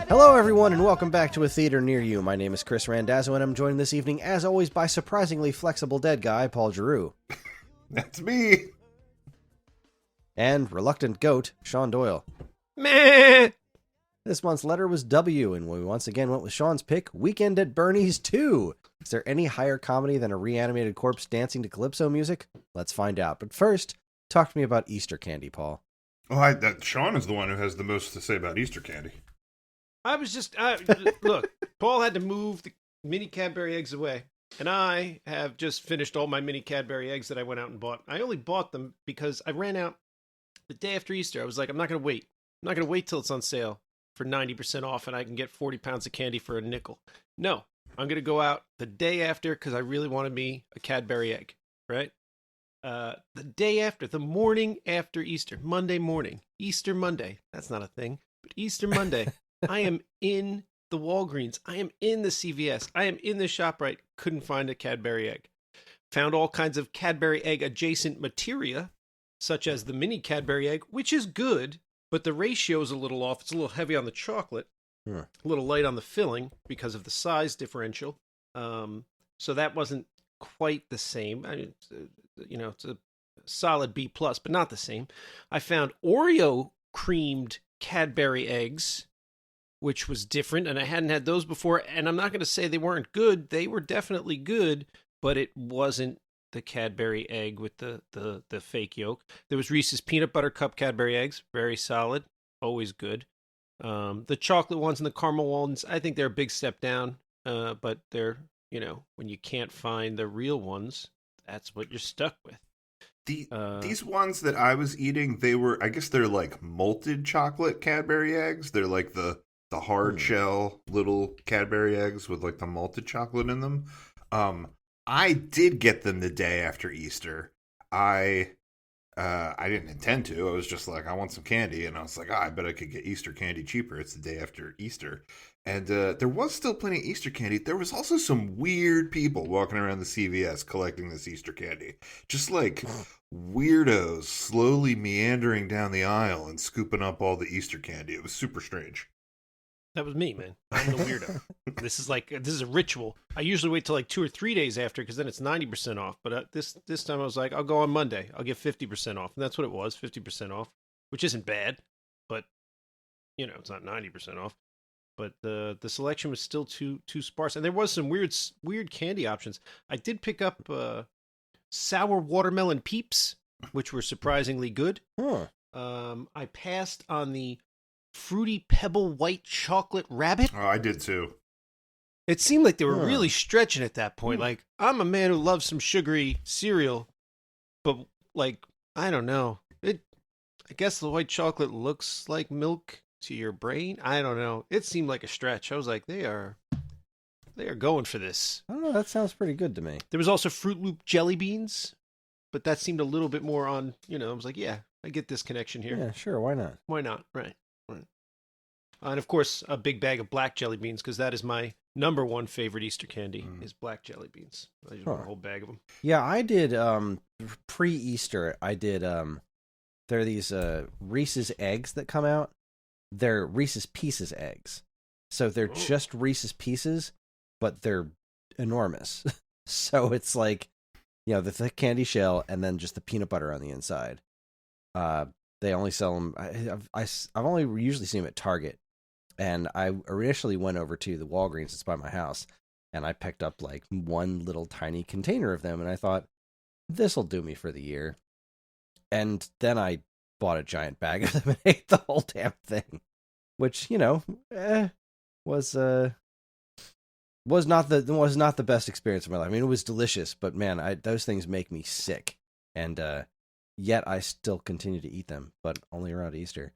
Hello, everyone, and welcome back to A Theater Near You. My name is Kris Randazzo, and I'm joined this evening, as always, by surprisingly flexible dead guy, Paul Giroux. That's me. And reluctant goat, Sean Doyle. Meh. This month's letter was W, and we once again went with Sean's pick, Weekend at Bernie's 2. Is there any higher comedy than a reanimated corpse dancing to calypso music? Let's find out. But first, talk to me about Easter candy, Paul. Oh, Sean is the one who has the most to say about Easter candy. I was just, look, Paul had to move the mini Cadbury eggs away, and I have just finished all my mini Cadbury eggs that I went out and bought. I only bought them because I ran out the day after Easter. I was like, I'm not going to wait. I'm not going to wait till it's on sale for 90% off and I can get 40 pounds of candy for a nickel. No, I'm going to go out the day after because I really wanted me a Cadbury egg, right? The day after, the morning after Easter, Monday morning, Easter Monday. That's not a thing, but Easter Monday. I am in the Walgreens. I am in the CVS. I am in the ShopRite. Couldn't find a Cadbury egg. Found all kinds of Cadbury egg adjacent materia, such as the mini Cadbury egg, which is good, but the ratio is a little off. It's a little heavy on the chocolate, a little light on the filling because of the size differential. So that wasn't quite the same. I mean, it's a solid B plus, but not the same. I found Oreo creamed Cadbury eggs, which was different, and I hadn't had those before. And I'm not going to say they weren't good. They were definitely good, but it wasn't the Cadbury egg with the fake yolk. There was Reese's Peanut Butter Cup Cadbury eggs, very solid, always good. The chocolate ones and the caramel ones, I think they're a big step down, but they're, when you can't find the real ones, that's what you're stuck with. These ones that I was eating, I guess they're like malted chocolate Cadbury eggs. They're like the hard shell little Cadbury eggs with like the malted chocolate in them. I did get them the day after Easter. I didn't intend to. I was just like, I want some candy, and I was like, I bet I could get Easter candy cheaper. It's the day after Easter, and there was still plenty of Easter candy. There was also some weird people walking around the CVS collecting this Easter candy, just like weirdos slowly meandering down the aisle and scooping up all the Easter candy. It was super strange. That was me, man. I'm the weirdo. This is a ritual. I usually wait till like 2 or 3 days after because then it's 90% off. But this time I was like, I'll go on Monday. I'll get 50% off. And that's what it was, 50% off, which isn't bad. But, it's not 90% off. But the selection was still too sparse. And there was some weird candy options. I did pick up sour watermelon Peeps, which were surprisingly good. I passed on the Fruity Pebble White Chocolate Rabbit. Oh, I did too. It seemed like they were really stretching at that point. Like, I'm a man who loves some sugary cereal, but like, I don't know. I guess the white chocolate looks like milk to your brain. I don't know. It seemed like a stretch. I was like, they are going for this. I don't know. That sounds pretty good to me. There was also Fruit Loop jelly beans, but that seemed a little bit more on, I was like, yeah, I get this connection here. Yeah, sure. Why not? Why not? Right. And of course, a big bag of black jelly beans, because that is my number one favorite Easter candy, is black jelly beans. I just want a whole bag of them. Yeah, I did, pre-Easter, there are these Reese's eggs that come out. They're Reese's Pieces eggs. So they're just Reese's Pieces, but they're enormous. So it's like, the thick candy shell and then just the peanut butter on the inside. They only sell them. I've only usually seen them at Target, and I initially went over to the Walgreens that's by my house, and I picked up like one little tiny container of them, and I thought, this'll do me for the year. And then I bought a giant bag of them and ate the whole damn thing, which was not the best experience of my life. I mean, it was delicious, but man, those things make me sick, and yet I still continue to eat them, but only around Easter.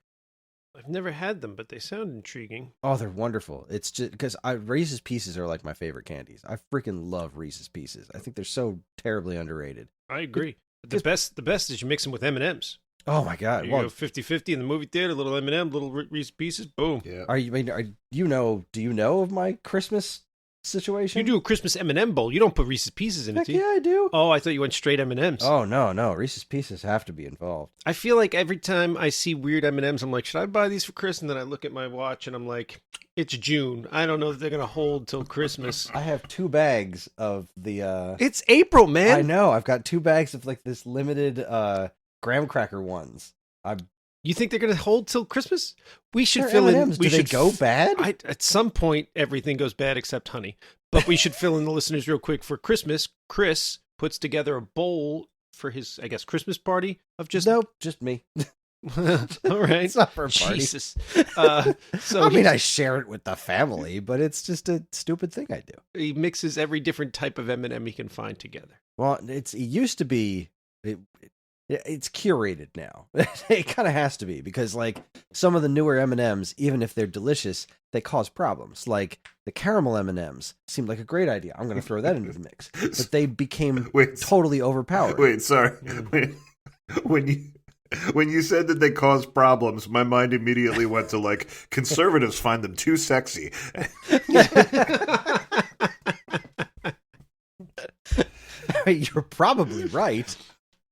I've never had them, but they sound intriguing. Oh, they're wonderful. It's just because Reese's Pieces are like my favorite candies. I freaking love Reese's Pieces. I think they're so terribly underrated. I agree. The best is you mix them with M&Ms. Oh my God! You go 50-50 in the movie theater, little M&M, little Reese's Pieces, boom. Yeah. Do you know of my Christmas situation. You do a Christmas M&M bowl. You don't put Reese's Pieces in it, Heck do you? yeah, I do. Oh, I thought you went straight M&Ms. Oh, no. Reese's Pieces have to be involved. I feel like every time I see weird M&Ms, I'm like, should I buy these for Chris? And then I look at my watch and I'm like, it's June. I don't know if they're going to hold till Christmas. I have 2 bags of the... It's April, man. I know. I've got 2 bags of like this limited graham cracker ones. You think they're going to hold till Christmas? We should They're fill M&Ms. in. We Do should they go bad? At some point, everything goes bad except honey. But we should fill in the listeners real quick. For Christmas, Chris puts together a bowl for his, I guess, Christmas party of just... Nope, just me. All right. It's not for a party. Jesus. I share it with the family, but it's just a stupid thing I do. He mixes every different type of M&M he can find together. Well, it used to be... It's curated now. It kind of has to be, because like some of the newer M&Ms, even if they're delicious, they cause problems. Like the caramel M&Ms seemed like a great idea. I'm going to throw that into the mix, but they became totally overpowered. Wait, sorry. When you said that they cause problems, my mind immediately went to like conservatives find them too sexy. You're probably right.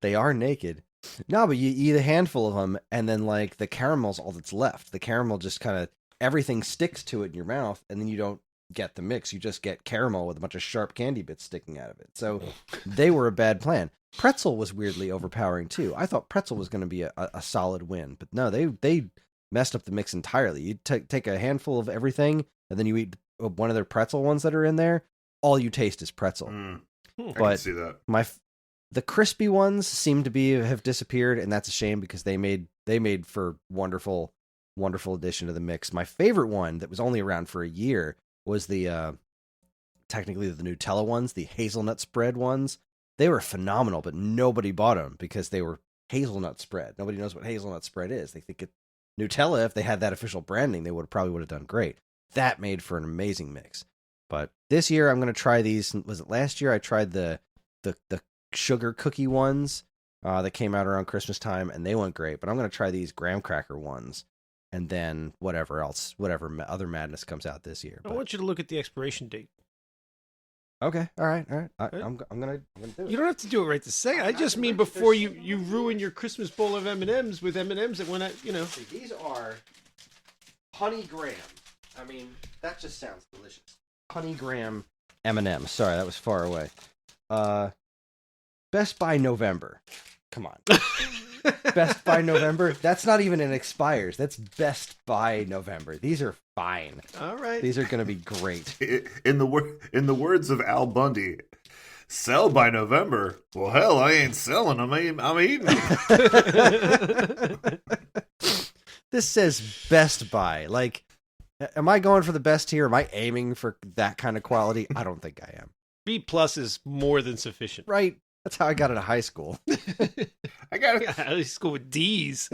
They are naked. No, but you eat a handful of them, and then like the caramel's all that's left. The caramel just kind of, everything sticks to it in your mouth, and then you don't get the mix. You just get caramel with a bunch of sharp candy bits sticking out of it. So they were a bad plan. Pretzel was weirdly overpowering too. I thought pretzel was going to be a solid win, but no, they messed up the mix entirely. You take a handful of everything, and then you eat one of their pretzel ones that are in there. All you taste is pretzel. I But can see that. The crispy ones seem to have disappeared, and that's a shame because they made for wonderful addition to the mix. My favorite one that was only around for a year was the technically the Nutella ones, the hazelnut spread ones. They were phenomenal, but nobody bought them because they were hazelnut spread. Nobody knows what hazelnut spread is. They think Nutella, if they had that official branding, they probably would have done great. That made for an amazing mix. But this year I'm going to try these. Was it last year I tried the sugar cookie ones that came out around Christmas time, and they went great. But I'm going to try these graham cracker ones, and then whatever other madness comes out this year. I want you to look at the expiration date. Okay, all right. I'm gonna do it. You don't have to do it right this second. I just mean before you ruin your Christmas bowl of M&Ms with M&Ms that went out. See, these are honey graham. I mean, that just sounds delicious. Honey graham M&M. Sorry, that was far away. Best by November. Come on. Best by November? That's not even an expires. That's best by November. These are fine. All right. These are going to be great. In the words of Al Bundy, sell by November. Well, hell, I ain't selling them. I'm eating them. This says best by. Like, am I going for the best here? Am I aiming for that kind of quality? I don't think I am. B+ is more than sufficient. Right. That's how I got into high school. I gotta high school with D's.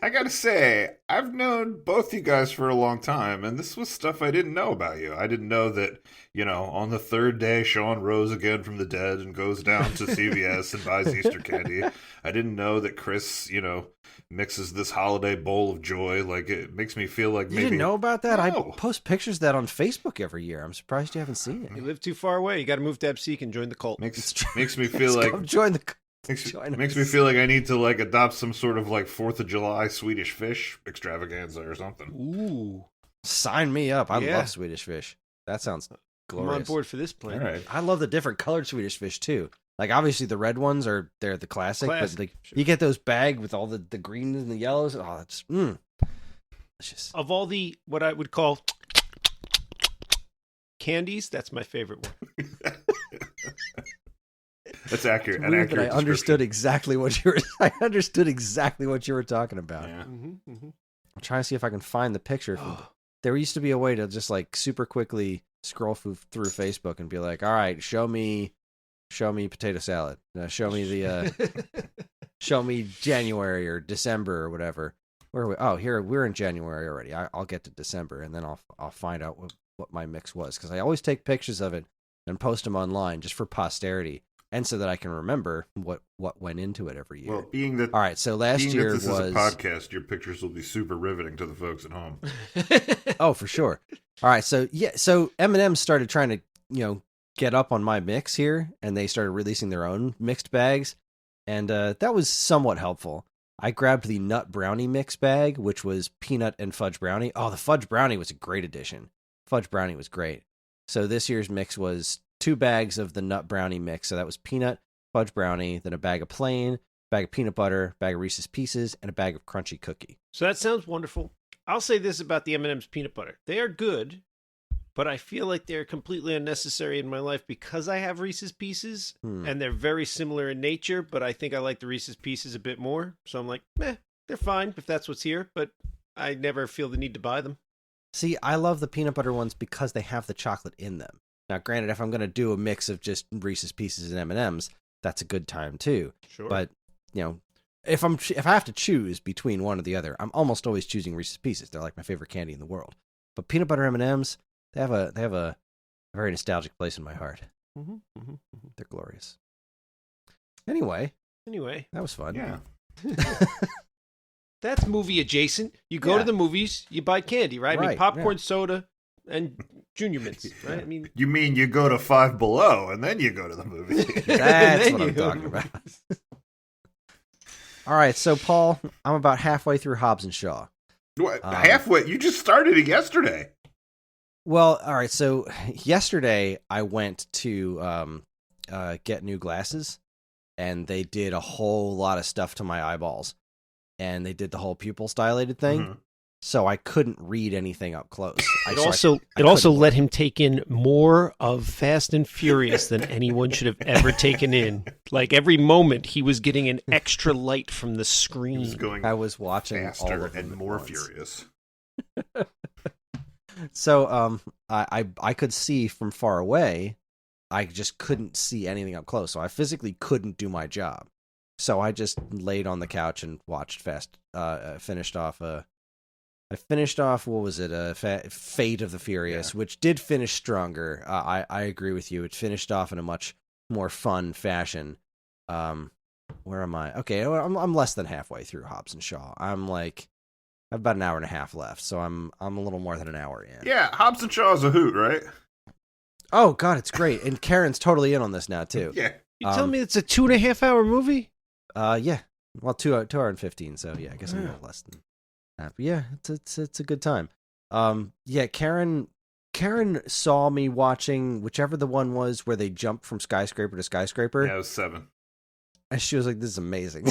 I gotta say, I've known both you guys for a long time, and this was stuff I didn't know about you. I didn't know that, on the third day, Sean rose again from the dead and goes down to CVS and buys Easter candy. I didn't know that Kris, mixes this holiday bowl of joy. Like, it makes me feel like maybe... You didn't know about that? No. I post pictures of that on Facebook every year. I'm surprised you haven't seen it. You live too far away. You got to move to Epseek and join the cult. Makes me feel like... Join the Makes me feel like I need to like adopt some sort of like 4th of July Swedish fish extravaganza or something. Ooh. Sign me up. I love Swedish fish. That sounds glorious. I'm on board for this plan. All right. I love the different colored Swedish fish too. Like obviously the red ones they're the classic. But like you get those bagged with all the greens and the yellows. Oh, it's delicious. Of all the what I would call candies, that's my favorite one. That's accurate. It's weird that I understood exactly what you were. I understood exactly what you were talking about. Yeah. I'm trying to see if I can find the picture. There used to be a way to just like super quickly scroll through Facebook and be like, "All right, show me potato salad. Show me the show me January or December or whatever." Where are we? Oh, here we're in January already. I'll get to December and then I'll find out what my mix was because I always take pictures of it and post them online just for posterity. And so that I can remember what went into it every year. Well, being that all right, so last year this was is a podcast. Your pictures will be super riveting to the folks at home. Oh, for sure. All right, so M&M started trying to get up on my mix here, and they started releasing their own mixed bags, and that was somewhat helpful. I grabbed the nut brownie mix bag, which was peanut and fudge brownie. Oh, the fudge brownie was a great addition. Fudge brownie was great. So this year's mix was 2 bags of the nut brownie mix. So that was peanut, fudge brownie, then a bag of plain, bag of peanut butter, bag of Reese's Pieces, and a bag of crunchy cookie. So that sounds wonderful. I'll say this about the M&M's peanut butter. They are good, but I feel like they're completely unnecessary in my life because I have Reese's Pieces, and they're very similar in nature, but I think I like the Reese's Pieces a bit more. So I'm like, they're fine if that's what's here, but I never feel the need to buy them. See, I love the peanut butter ones because they have the chocolate in them. Now, granted, if I'm going to do a mix of just Reese's Pieces and M&M's, that's a good time too. Sure. But, if I have to choose between one or the other, I'm almost always choosing Reese's Pieces. They're like my favorite candy in the world. But peanut butter M&M's, they have a very nostalgic place in my heart. They're glorious. Anyway, that was fun. Yeah. That's movie adjacent. You go to the movies, you buy candy, right? I mean, popcorn, soda, and Junior Mints, right? I mean, you mean you go to Five Below and then you go to the movie? That's what I'm talking about. All right, so Paul, I'm about halfway through Hobbs and Shaw. What, halfway? You just started it yesterday. Well, all right. So yesterday I went to get new glasses, and they did a whole lot of stuff to my eyeballs, and they did the whole pupil dilated thing. So I couldn't read anything up close. It also let him take in more of Fast and Furious than anyone should have ever taken in. Like every moment, he was getting an extra light from the screen. I was watching faster all of them and more furious. So I could see from far away. I just couldn't see anything up close. So I physically couldn't do my job. So I just laid on the couch and watched I finished off, what was it, Fate of the Furious, which did finish stronger. I agree with you. It finished off in a much more fun fashion. Where am I? Okay, I'm less than halfway through Hobbs and Shaw. I've about an hour and a half left, so I'm a little more than an hour in. Yeah, Hobbs and Shaw is a hoot, right? Oh, God, it's great. And Karen's totally in on this now, too. Yeah. You tell me it's a 2.5 hour movie? Yeah. Well, 2 hour and 15, so yeah, I guess I'm a little less than that. But yeah, it's a good time. Yeah, Karen saw me watching whichever the one was where they jumped from skyscraper to skyscraper. Yeah, it was 7. And she was like, "This is amazing.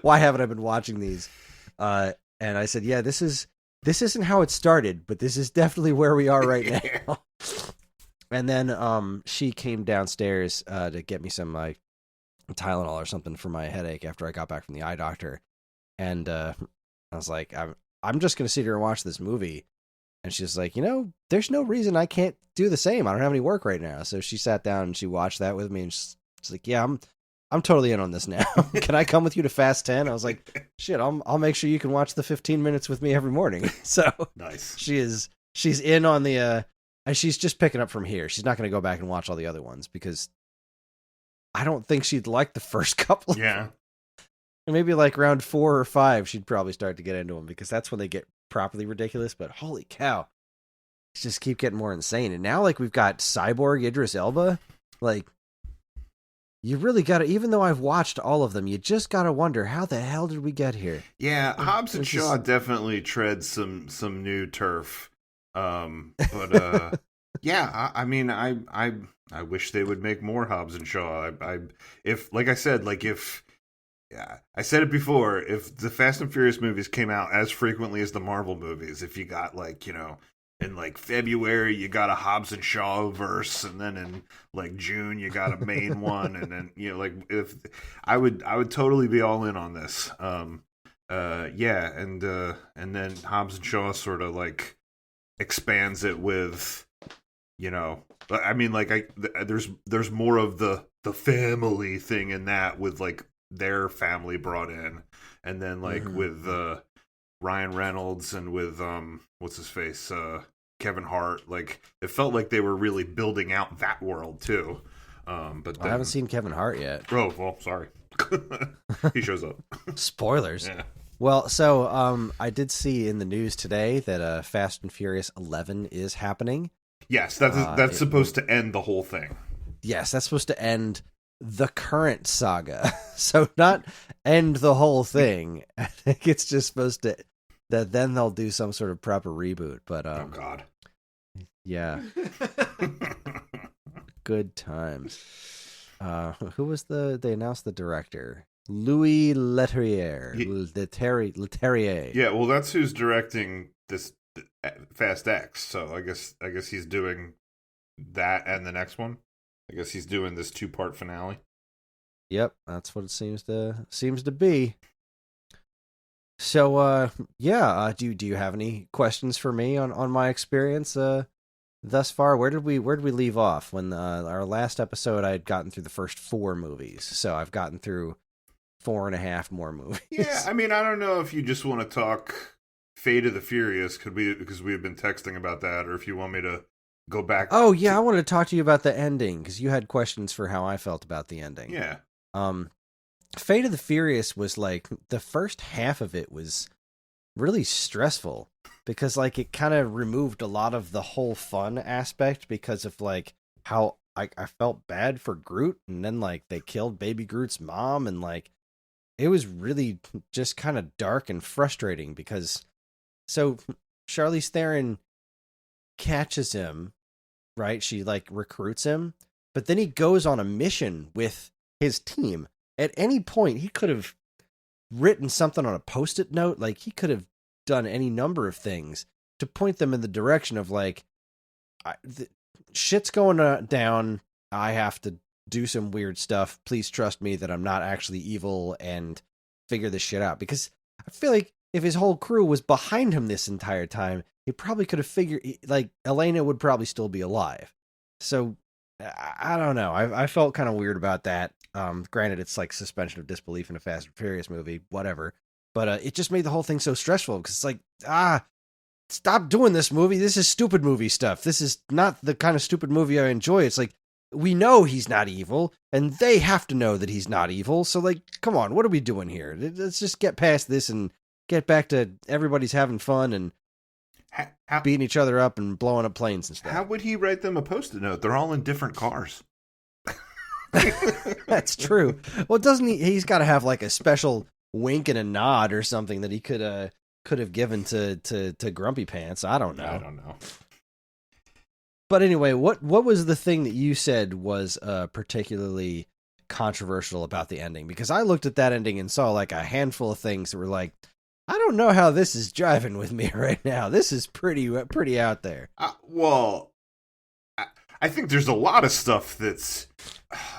Why haven't I been watching these?" And I said, "Yeah, this isn't how it started, but this is definitely where we are right now." And then she came downstairs to get me some Tylenol or something for my headache after I got back from the eye doctor. And I was like, I'm just going to sit here and watch this movie. And she's like, there's no reason I can't do the same. I don't have any work right now. So she sat down and she watched that with me. And she's like, yeah, I'm totally in on this now. Can I come with you to Fast 10? I was like, shit, I'll make sure you can watch the 15 minutes with me every morning. So nice. She's in on the, and she's just picking up from here. She's not going to go back and watch all the other ones because I don't think she'd like the first couple. Yeah. Maybe like round 4 or 5, she'd probably start to get into them because that's when they get properly ridiculous. But holy cow, just keep getting more insane. And now we've got Cyborg Idris Elba. You really got to, even though I've watched all of them, you just got to wonder, how the hell did we get here? Yeah, Hobbs and Shaw definitely treads some new turf. But yeah, I mean, I wish they would make more Hobbs and Shaw. I said it before, if the Fast and Furious movies came out as frequently as the Marvel movies, if you got in February you got a Hobbs and Shaw verse, and then in June you got a main one, and then if I would totally be all in on this. Yeah, and then Hobbs and Shaw sort of expands it with, I mean, there's more of the family thing in that with their family brought in, and then with Ryan Reynolds and with what's his face, Kevin Hart, it felt like they were really building out that world too. But I haven't seen Kevin Hart yet. Oh well, sorry. He shows up. Spoilers. Yeah. Well, so I did see in the news today that Fast and Furious 11 is happening. Yes, that's supposed to end the whole thing. Yes, that's supposed to end the current saga. So not end the whole thing. I think it's just supposed to that then they'll do some sort of proper reboot. But oh God. Yeah. Good times. Who was they announced the director? Louis Leterrier. Leterrier. Yeah, well that's who's directing this Fast X. So I guess he's doing that and the next one. I guess he's doing this 2-part finale. Yep, that's what it seems to be. So yeah, do you have any questions for me on my experience thus far? Where did we leave off when our last episode? I had gotten through the first 4 movies, so I've gotten through 4.5 more movies. Yeah, I mean, I don't know if you just want to talk Fate of the Furious, because we have been texting about that, or if you want me to go back. Oh yeah, I wanted to talk to you about the ending because you had questions for how I felt about the ending. Yeah. Fate of the Furious was like the first half of it was really stressful because like it kind of removed a lot of the whole fun aspect because of like how I felt bad for Groot, and then like they killed baby Groot's mom, and like it was really just kind of dark and frustrating because so Charlize Theron catches him, right? She like recruits him, but then he goes on a mission with his team. At any point, he could have written something on a Post-it note. Like he could have done any number of things to point them in the direction of like, shit's going down. I have to do some weird stuff. Please trust me that I'm not actually evil and figure this shit out. Because I feel like if his whole crew was behind him this entire time, he probably could have figured, like, Elena would probably still be alive. So, I don't know. I felt kind of weird about that. Granted, it's like suspension of disbelief in a Fast and Furious movie, whatever. But it just made the whole thing so stressful because it's like, stop doing this movie. This is stupid movie stuff. This is not the kind of stupid movie I enjoy. It's like, we know he's not evil, and they have to know that he's not evil. So, like, come on, what are we doing here? Let's just get past this and get back to everybody's having fun and beating each other up and blowing up planes and stuff. How would he write them a Post-it note? They're all in different cars. That's true. Well, doesn't he? He's got to have like a special wink and a nod or something that he could have given to Grumpy Pants. I don't know. I don't know. But anyway, what was the thing that you said was particularly controversial about the ending? Because I looked at that ending and saw like a handful of things that were like, I don't know how this is jiving with me right now. This is pretty out there. Well, I think there's a lot of stuff that's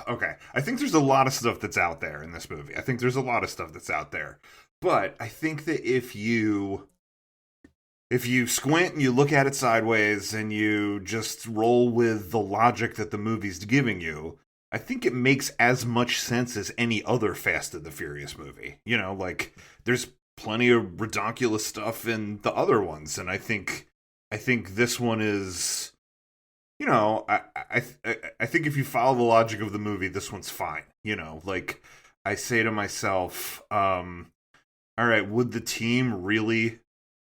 okay. I think there's a lot of stuff that's out there in this movie. I think there's a lot of stuff that's out there. But I think that if you squint and you look at it sideways and you just roll with the logic that the movie's giving you, I think it makes as much sense as any other Fast and the Furious movie. You know, like there's plenty of redonkulous stuff in the other ones, and I think this one is, you know, I think if you follow the logic of the movie, this one's fine. You know, like I say to myself, all right, would the team really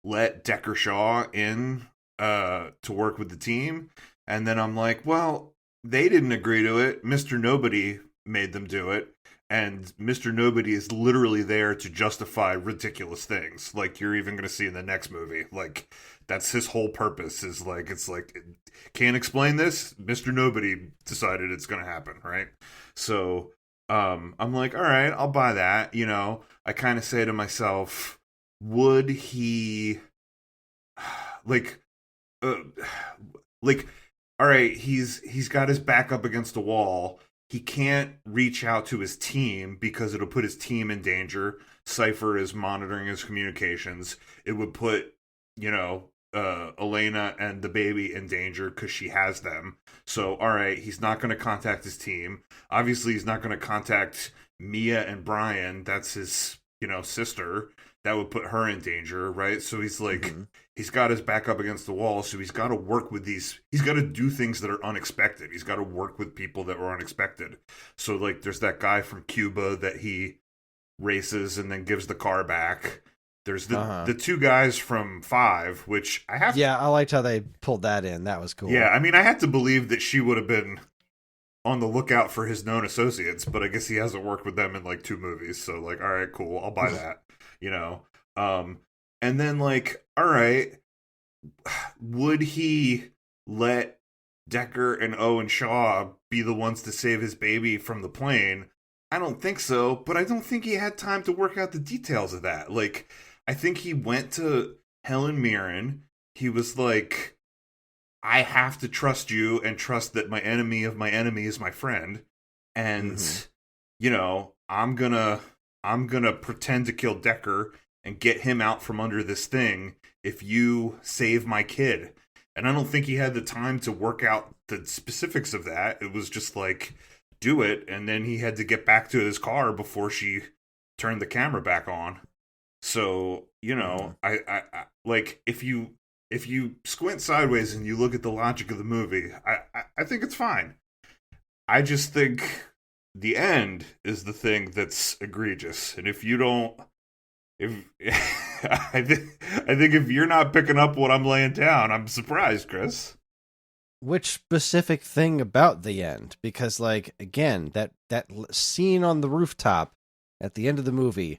let Decker Shaw in to work with the team? And then I'm like, well, they didn't agree to it. Mr. Nobody made them do it. And Mr. Nobody is literally there to justify ridiculous things. Like you're even going to see in the next movie. Like that's his whole purpose is like, it's like, can't explain this. Mr. Nobody decided it's going to happen. Right. So I'm like, all right, I'll buy that. You know, I kind of say to myself, would he like, all right, he's got his back up against a wall. He can't reach out to his team because it'll put his team in danger. Cypher is monitoring his communications. It would put, you know, Elena and the baby in danger because she has them. So, all right, he's not going to contact his team. Obviously, he's not going to contact Mia and Brian. That's his, you know, sister. That would put her in danger, right? So he's like, he's got his back up against the wall, so he's got to work with these, he's got to do things that are unexpected. He's got to work with people that were unexpected. So, like, there's that guy from Cuba that he races and then gives the car back. There's the two guys from 5, which I have. Yeah, I liked how they pulled that in. That was cool. Yeah, I mean, I had to believe that she would have been on the lookout for his known associates, but I guess he hasn't worked with them in like 2 movies. So like, all right, cool, I'll buy that. And then like, all right, would he let Decker and Owen Shaw be the ones to save his baby from the plane? I don't think so, but I don't think he had time to work out the details of that. Like, I think he went to Helen Mirren. He was like, I have to trust you and trust that my enemy of my enemy is my friend. And, I'm gonna pretend to kill Decker and get him out from under this thing if you save my kid. And I don't think he had the time to work out the specifics of that. It was just like, do it. And then he had to get back to his car before she turned the camera back on. So, I like, if you squint sideways and you look at the logic of the movie, I think it's fine. I just think the end is the thing that's egregious. And if you don't, I think if you're not picking up what I'm laying down, I'm surprised, Chris. Which specific thing about the end? Because, like, again, that scene on the rooftop at the end of the movie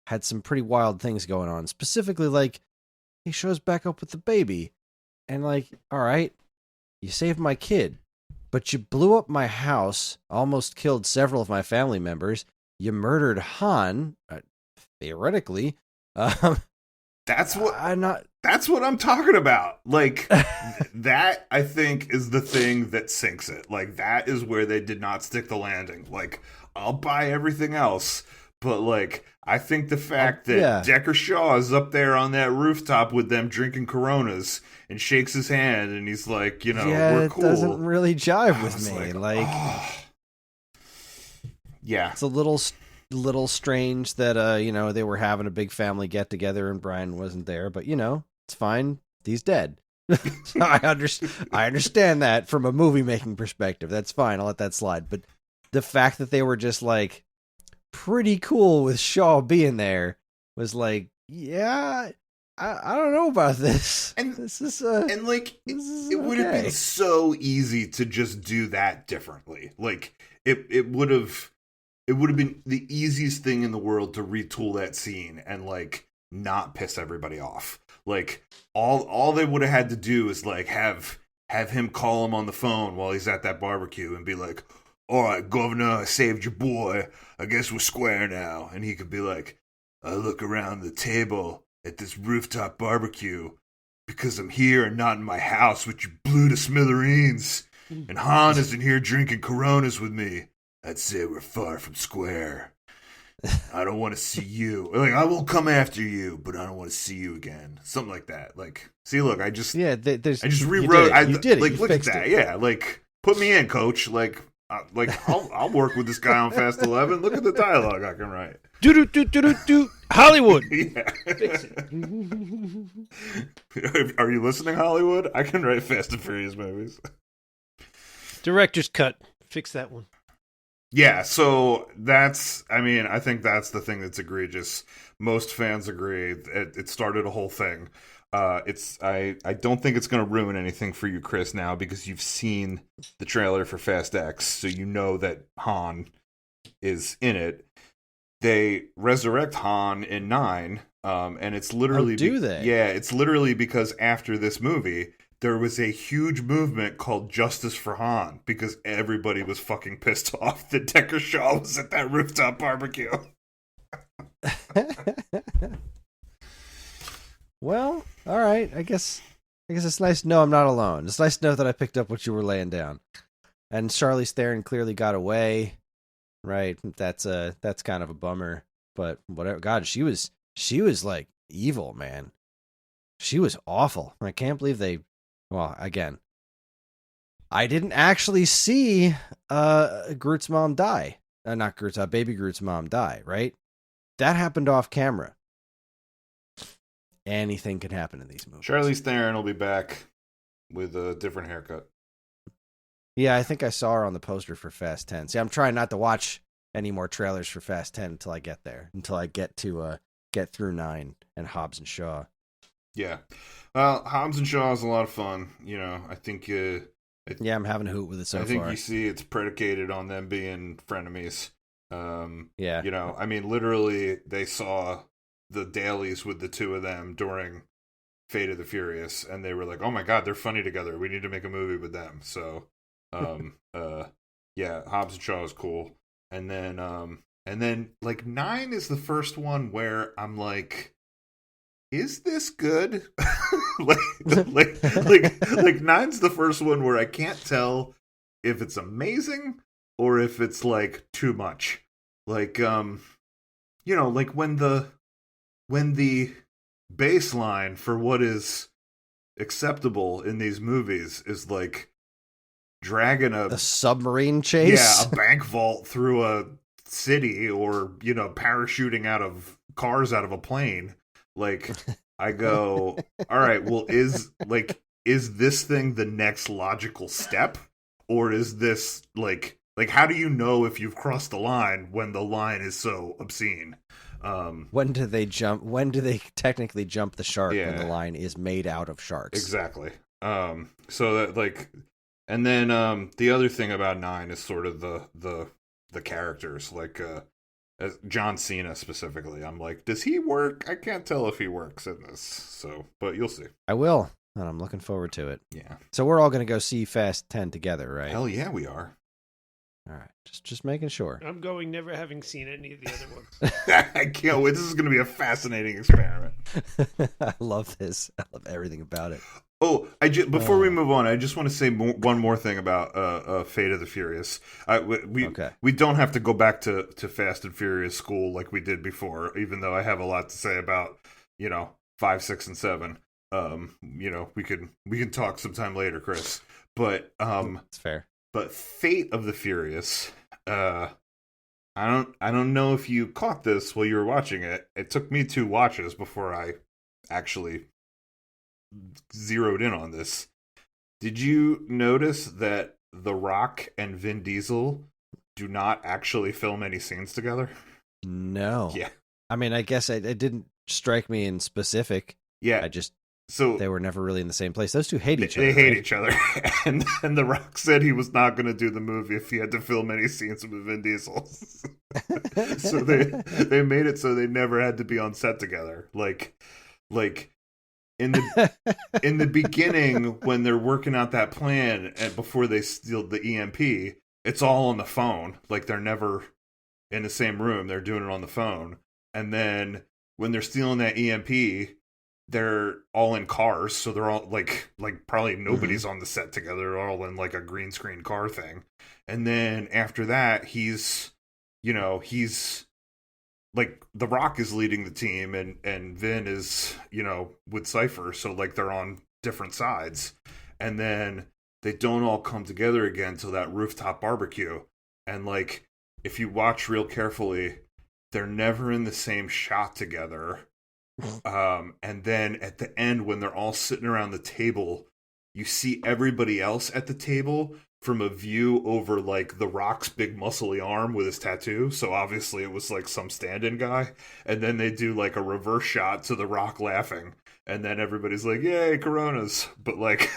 had some pretty wild things going on. Specifically, like, he shows back up with the baby, and like, all right, you saved my kid, but you blew up my house, almost killed several of my family members. You murdered Han, theoretically. That's what I'm talking about. Like, that, I think, is the thing that sinks it. Like, that is where they did not stick the landing. Like, I'll buy everything else, but, like, I think the fact that Decker Shaw is up there on that rooftop with them drinking Coronas and shakes his hand and he's like, we're cool. It doesn't really jive with me. Yeah. It's a little strange that they were having a big family get together and Brian wasn't there, but it's fine. He's dead. So I understand that from a movie making perspective. That's fine. I'll let that slide. But the fact that they were just like pretty cool with Shaw being there was like, yeah, I don't know about this. And this is it would have been so easy to just do that differently. Like it would have been the easiest thing in the world to retool that scene and like not piss everybody off. Like all they would have had to do is like have him call him on the phone while he's at that barbecue and be like, all right, Governor, I saved your boy. I guess we're square now. And he could be like, I look around the table at this rooftop barbecue because I'm here and not in my house, which you blew to smithereens. And Han isn't here drinking Coronas with me. I'd say we're far from square. I don't want to see you. Like, I will come after you, but I don't want to see you again. Something like that. Like, see, look, I just rewrote. You did it. Like, you look at that. it. Yeah, like, put me in, coach. Like I'll work with this guy on Fast 11. Look at the dialogue I can write. Do Hollywood. Yeah. Fix it. Are you listening, Hollywood? I can write Fast and Furious movies. Director's cut. Fix that one. Yeah, so I think that's the thing that's egregious. Most fans agree. It started a whole thing. I don't think it's going to ruin anything for you, Chris, now because you've seen the trailer for Fast X, so you know that Han is in it. They resurrect Han in 9, and it's literally do they? Yeah, it's literally because after this movie, there was a huge movement called Justice for Han because everybody was fucking pissed off that Decker Shaw was at that rooftop barbecue. Well, all right. I guess it's nice to know I'm not alone. It's nice to know that I picked up what you were laying down. And Charlize Theron clearly got away. Right. That's kind of a bummer. But whatever. God, she was like evil, man. She was awful. I can't believe well, again, I didn't actually see Groot's mom die. Not Groot's, Baby Groot's mom die, right? That happened off camera. Anything can happen in these movies. Charlize Theron will be back with a different haircut. Yeah, I think I saw her on the poster for Fast 10. See, I'm trying not to watch any more trailers for Fast 10 until I get there. Until I get to get through 9 and Hobbs and Shaw. Yeah. Well, Hobbs and Shaw is a lot of fun. You know, I think... yeah, I'm having a hoot with it so far. I think you see it's predicated on them being frenemies. Yeah. You know, I mean, literally, they saw the dailies with the two of them during Fate of the Furious, and they were like, oh my god, they're funny together. We need to make a movie with them. So, yeah, Hobbs and Shaw is cool. And then, like, 9 is the first one where I'm like, is this good? like 9's the first one where I can't tell if it's amazing or if it's like too much. Like you know, like when the baseline for what is acceptable in these movies is like dragging a submarine chase, a bank vault through a city, or, you know, parachuting out of cars out of a plane. Like, I go, all right, well, is this thing the next logical step? Or is this, like, how do you know if you've crossed the line when the line is so obscene? When do they technically jump the shark when the line is made out of sharks? Exactly. So that, like, and then the other thing about 9 is sort of the characters, like John Cena specifically. I'm like, does he work? I can't tell if he works in this. So, but you'll see. I will, and I'm looking forward to it. Yeah. So we're all going to go see Fast 10 together, right? Hell yeah, we are. All right, just making sure. I'm going, never having seen any of the other ones. I can't wait. This is going to be a fascinating experiment. I love this. I love everything about it. Oh, before we move on, I just want to say one more thing about Fate of the Furious. We don't have to go back to Fast and Furious school like we did before, even though I have a lot to say about, you know, 5, 6, and 7. You know, we can talk sometime later, Kris. But it's fair. But Fate of the Furious, I don't know if you caught this while you were watching it. It took me 2 watches before I actually zeroed in on this. Did you notice that The Rock and Vin Diesel do not actually film any scenes together? No. Yeah. I mean, I guess it didn't strike me in specific. Yeah. So they were never really in the same place. Those two hate each other. They hate each other. And The Rock said he was not going to do the movie if he had to film any scenes with Vin Diesel. So they made it so they never had to be on set together. Like in the beginning, when they're working out that plan and before they steal the EMP, it's all on the phone. Like, they're never in the same room. They're doing it on the phone. And then when they're stealing that EMP, they're all in cars, so they're all like probably nobody's on the set together. They're all in like a green screen car thing. And then after that, he's like, The Rock is leading the team, and Vin is, you know, with Cypher, so like they're on different sides. And then they don't all come together again till that rooftop barbecue. And like, if you watch real carefully, they're never in the same shot together. And then at the end, when they're all sitting around the table, you see everybody else at the table from a view over like The Rock's big muscly arm with his tattoo. So obviously it was like some stand-in guy. And then they do like a reverse shot to The Rock laughing. And then everybody's like, yay, Coronas. But like,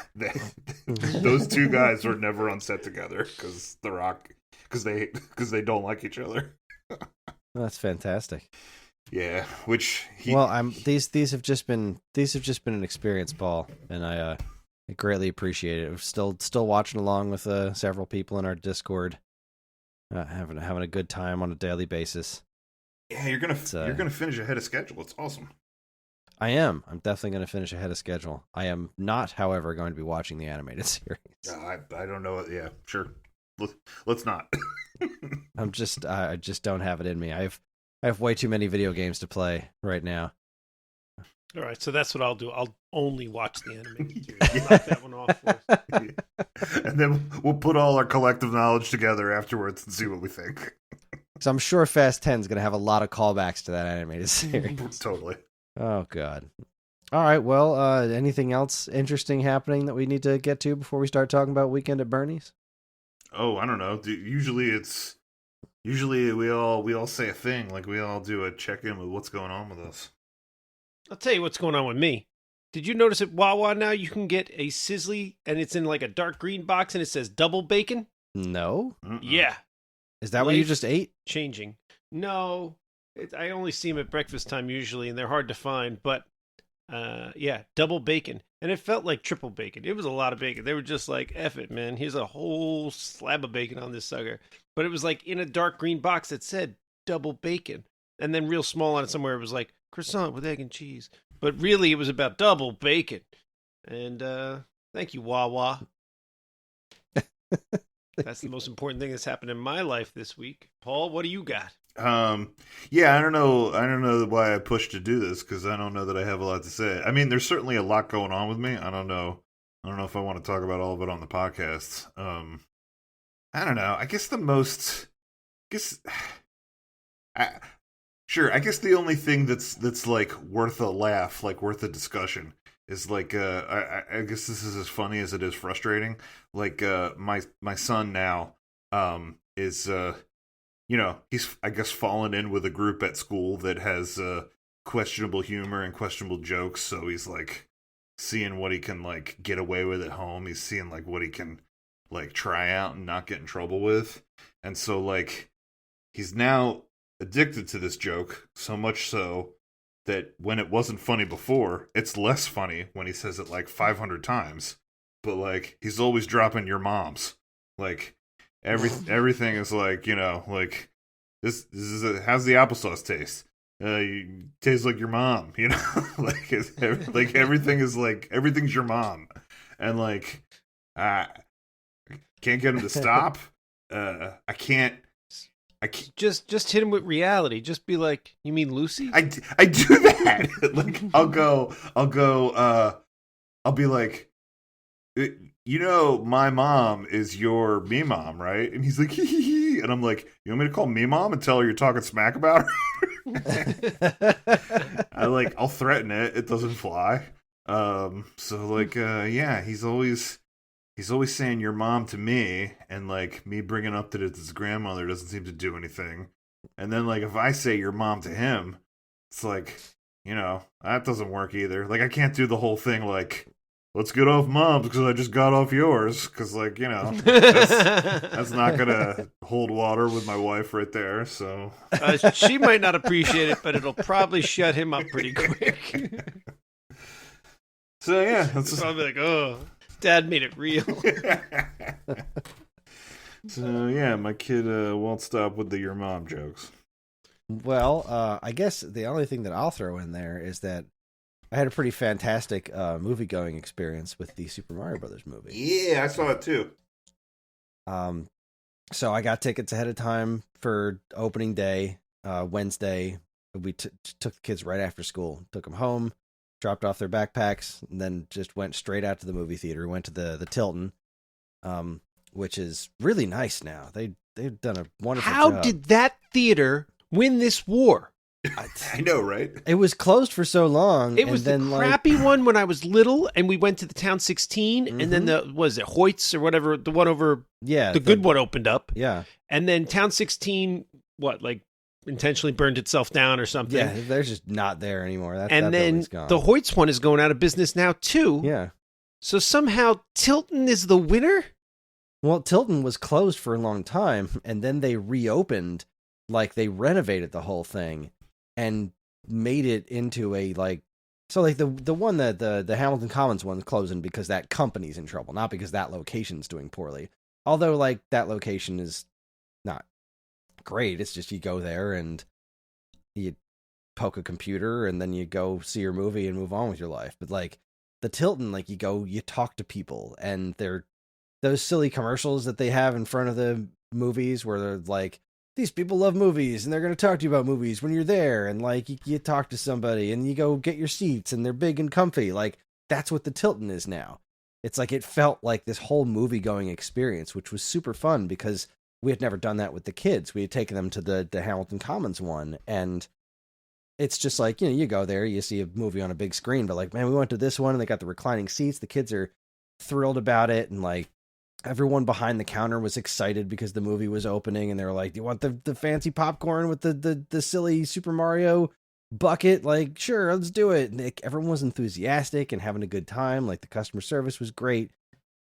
those two guys were never on set together because they don't like each other. That's fantastic. Yeah, these have just been an experience, Paul, and I greatly appreciate it. I'm still watching along with several people in our Discord, having a good time on a daily basis. Yeah, you're gonna finish ahead of schedule. It's awesome. I am. I'm definitely going to finish ahead of schedule. I am not, however, going to be watching the animated series. I don't know. Yeah, sure. Let's not. I just don't have it in me. I have way too many video games to play right now. All right, so that's what I'll do. I'll only watch the animated series. Knock that one off for us. And then we'll put all our collective knowledge together afterwards and see what we think. So I'm sure Fast 10 is going to have a lot of callbacks to that animated series. Totally. Oh, God. All right, well, anything else interesting happening that we need to get to before we start talking about Weekend at Bernie's? Oh, I don't know. Usually it's Usually we all say a thing, like we all do a check-in with what's going on with us. I'll tell you what's going on with me. Did you notice at Wawa now you can get a Sizzly and it's in like a dark green box and it says double bacon? No? Mm-mm. Yeah. Is that what you just ate? Changing. No. I only see them at breakfast time usually and they're hard to find, but yeah, double bacon. And it felt like triple bacon. It was a lot of bacon. They were just like, F it, man. Here's a whole slab of bacon on this sucker. But it was like in a dark green box that said double bacon. And then real small on it somewhere, it was like croissant with egg and cheese. But really, it was about double bacon. And thank you, Wawa. That's the most important thing that's happened in my life this week. Paul, what do you got? Yeah, I don't know why I pushed to do this because I don't know that I have a lot to say. I mean, there's certainly a lot going on with me. I don't know if I want to talk about all of it on the podcast. I don't know. I guess the only thing that's like worth a laugh, like worth a discussion, is like I guess this is as funny as it is frustrating. Like my son now is he's I guess fallen in with a group at school that has questionable humor and questionable jokes, so he's like seeing what he can like get away with at home. He's seeing like what he can like try out and not get in trouble with. And so like he's now addicted to this joke, so much so that when it wasn't funny before, it's less funny when he says it like 500 times. But like he's always dropping your mom's. Like everything is like, like this is how's the applesauce taste? You taste like your mom, like everything is like everything's your mom, and like I can't get him to stop. I can't. Just hit him with reality. Just be like, you mean Lucy? I do that. Like I'll be like, my mom is your me mom, right? And he's like, hee hee hee. And I'm like, you want me to call me mom and tell her you're talking smack about her? I'll threaten it. It doesn't fly. Yeah, he's always saying your mom to me, and like me bringing up that it's his grandmother doesn't seem to do anything. And then like if I say your mom to him, it's like, that doesn't work either. Like I can't do the whole thing like, let's get off mom's because I just got off yours, because like that's not gonna hold water with my wife right there. So she might not appreciate it, but it'll probably shut him up pretty quick. So yeah, that's probably like, oh, Dad made it real. So yeah, my kid won't stop with the your mom jokes. Well, I guess the only thing that I'll throw in there is that I had a pretty fantastic movie-going experience with the Super Mario Brothers movie. Yeah, I saw it too. So I got tickets ahead of time for opening day, Wednesday. We took the kids right after school, took them home, dropped off their backpacks, and then just went straight out to the movie theater. Went to the Tilton, which is really nice now. They've done a wonderful job. How did that theater win this war? I know, right? It was closed for so long. It was the crappy one when I was little, and we went to the Town 16, and then was it Hoyt's or whatever, the one over, the good one opened up. Yeah. And then Town 16, intentionally burned itself down or something. Yeah, they're just not there anymore. And then the Hoyt's one is going out of business now, too. Yeah. So somehow Tilton is the winner? Well, Tilton was closed for a long time, and then they reopened, like they renovated the whole thing and made it into a the one that the Hamilton Commons one's closing because that company's in trouble, not because that location's doing poorly. Although like that location is not great. It's just you go there and you poke a computer and then you go see your movie and move on with your life. But like the Tilton, like you talk to people, and they're those silly commercials that they have in front of the movies where they're like, these people love movies and they're going to talk to you about movies when you're there. And like you talk to somebody and you go get your seats and they're big and comfy. Like that's what the Tilton is now. It's like, it felt like this whole movie going experience, which was super fun because we had never done that with the kids. We had taken them to the Hamilton Commons one, and it's just like, you go there, you see a movie on a big screen, but like, man, we went to this one and they got the reclining seats. The kids are thrilled about it. And like, everyone behind the counter was excited because the movie was opening, and they were like, "Do you want the fancy popcorn with the silly Super Mario bucket?" Like, sure, let's do it. And everyone was enthusiastic and having a good time. Like, the customer service was great.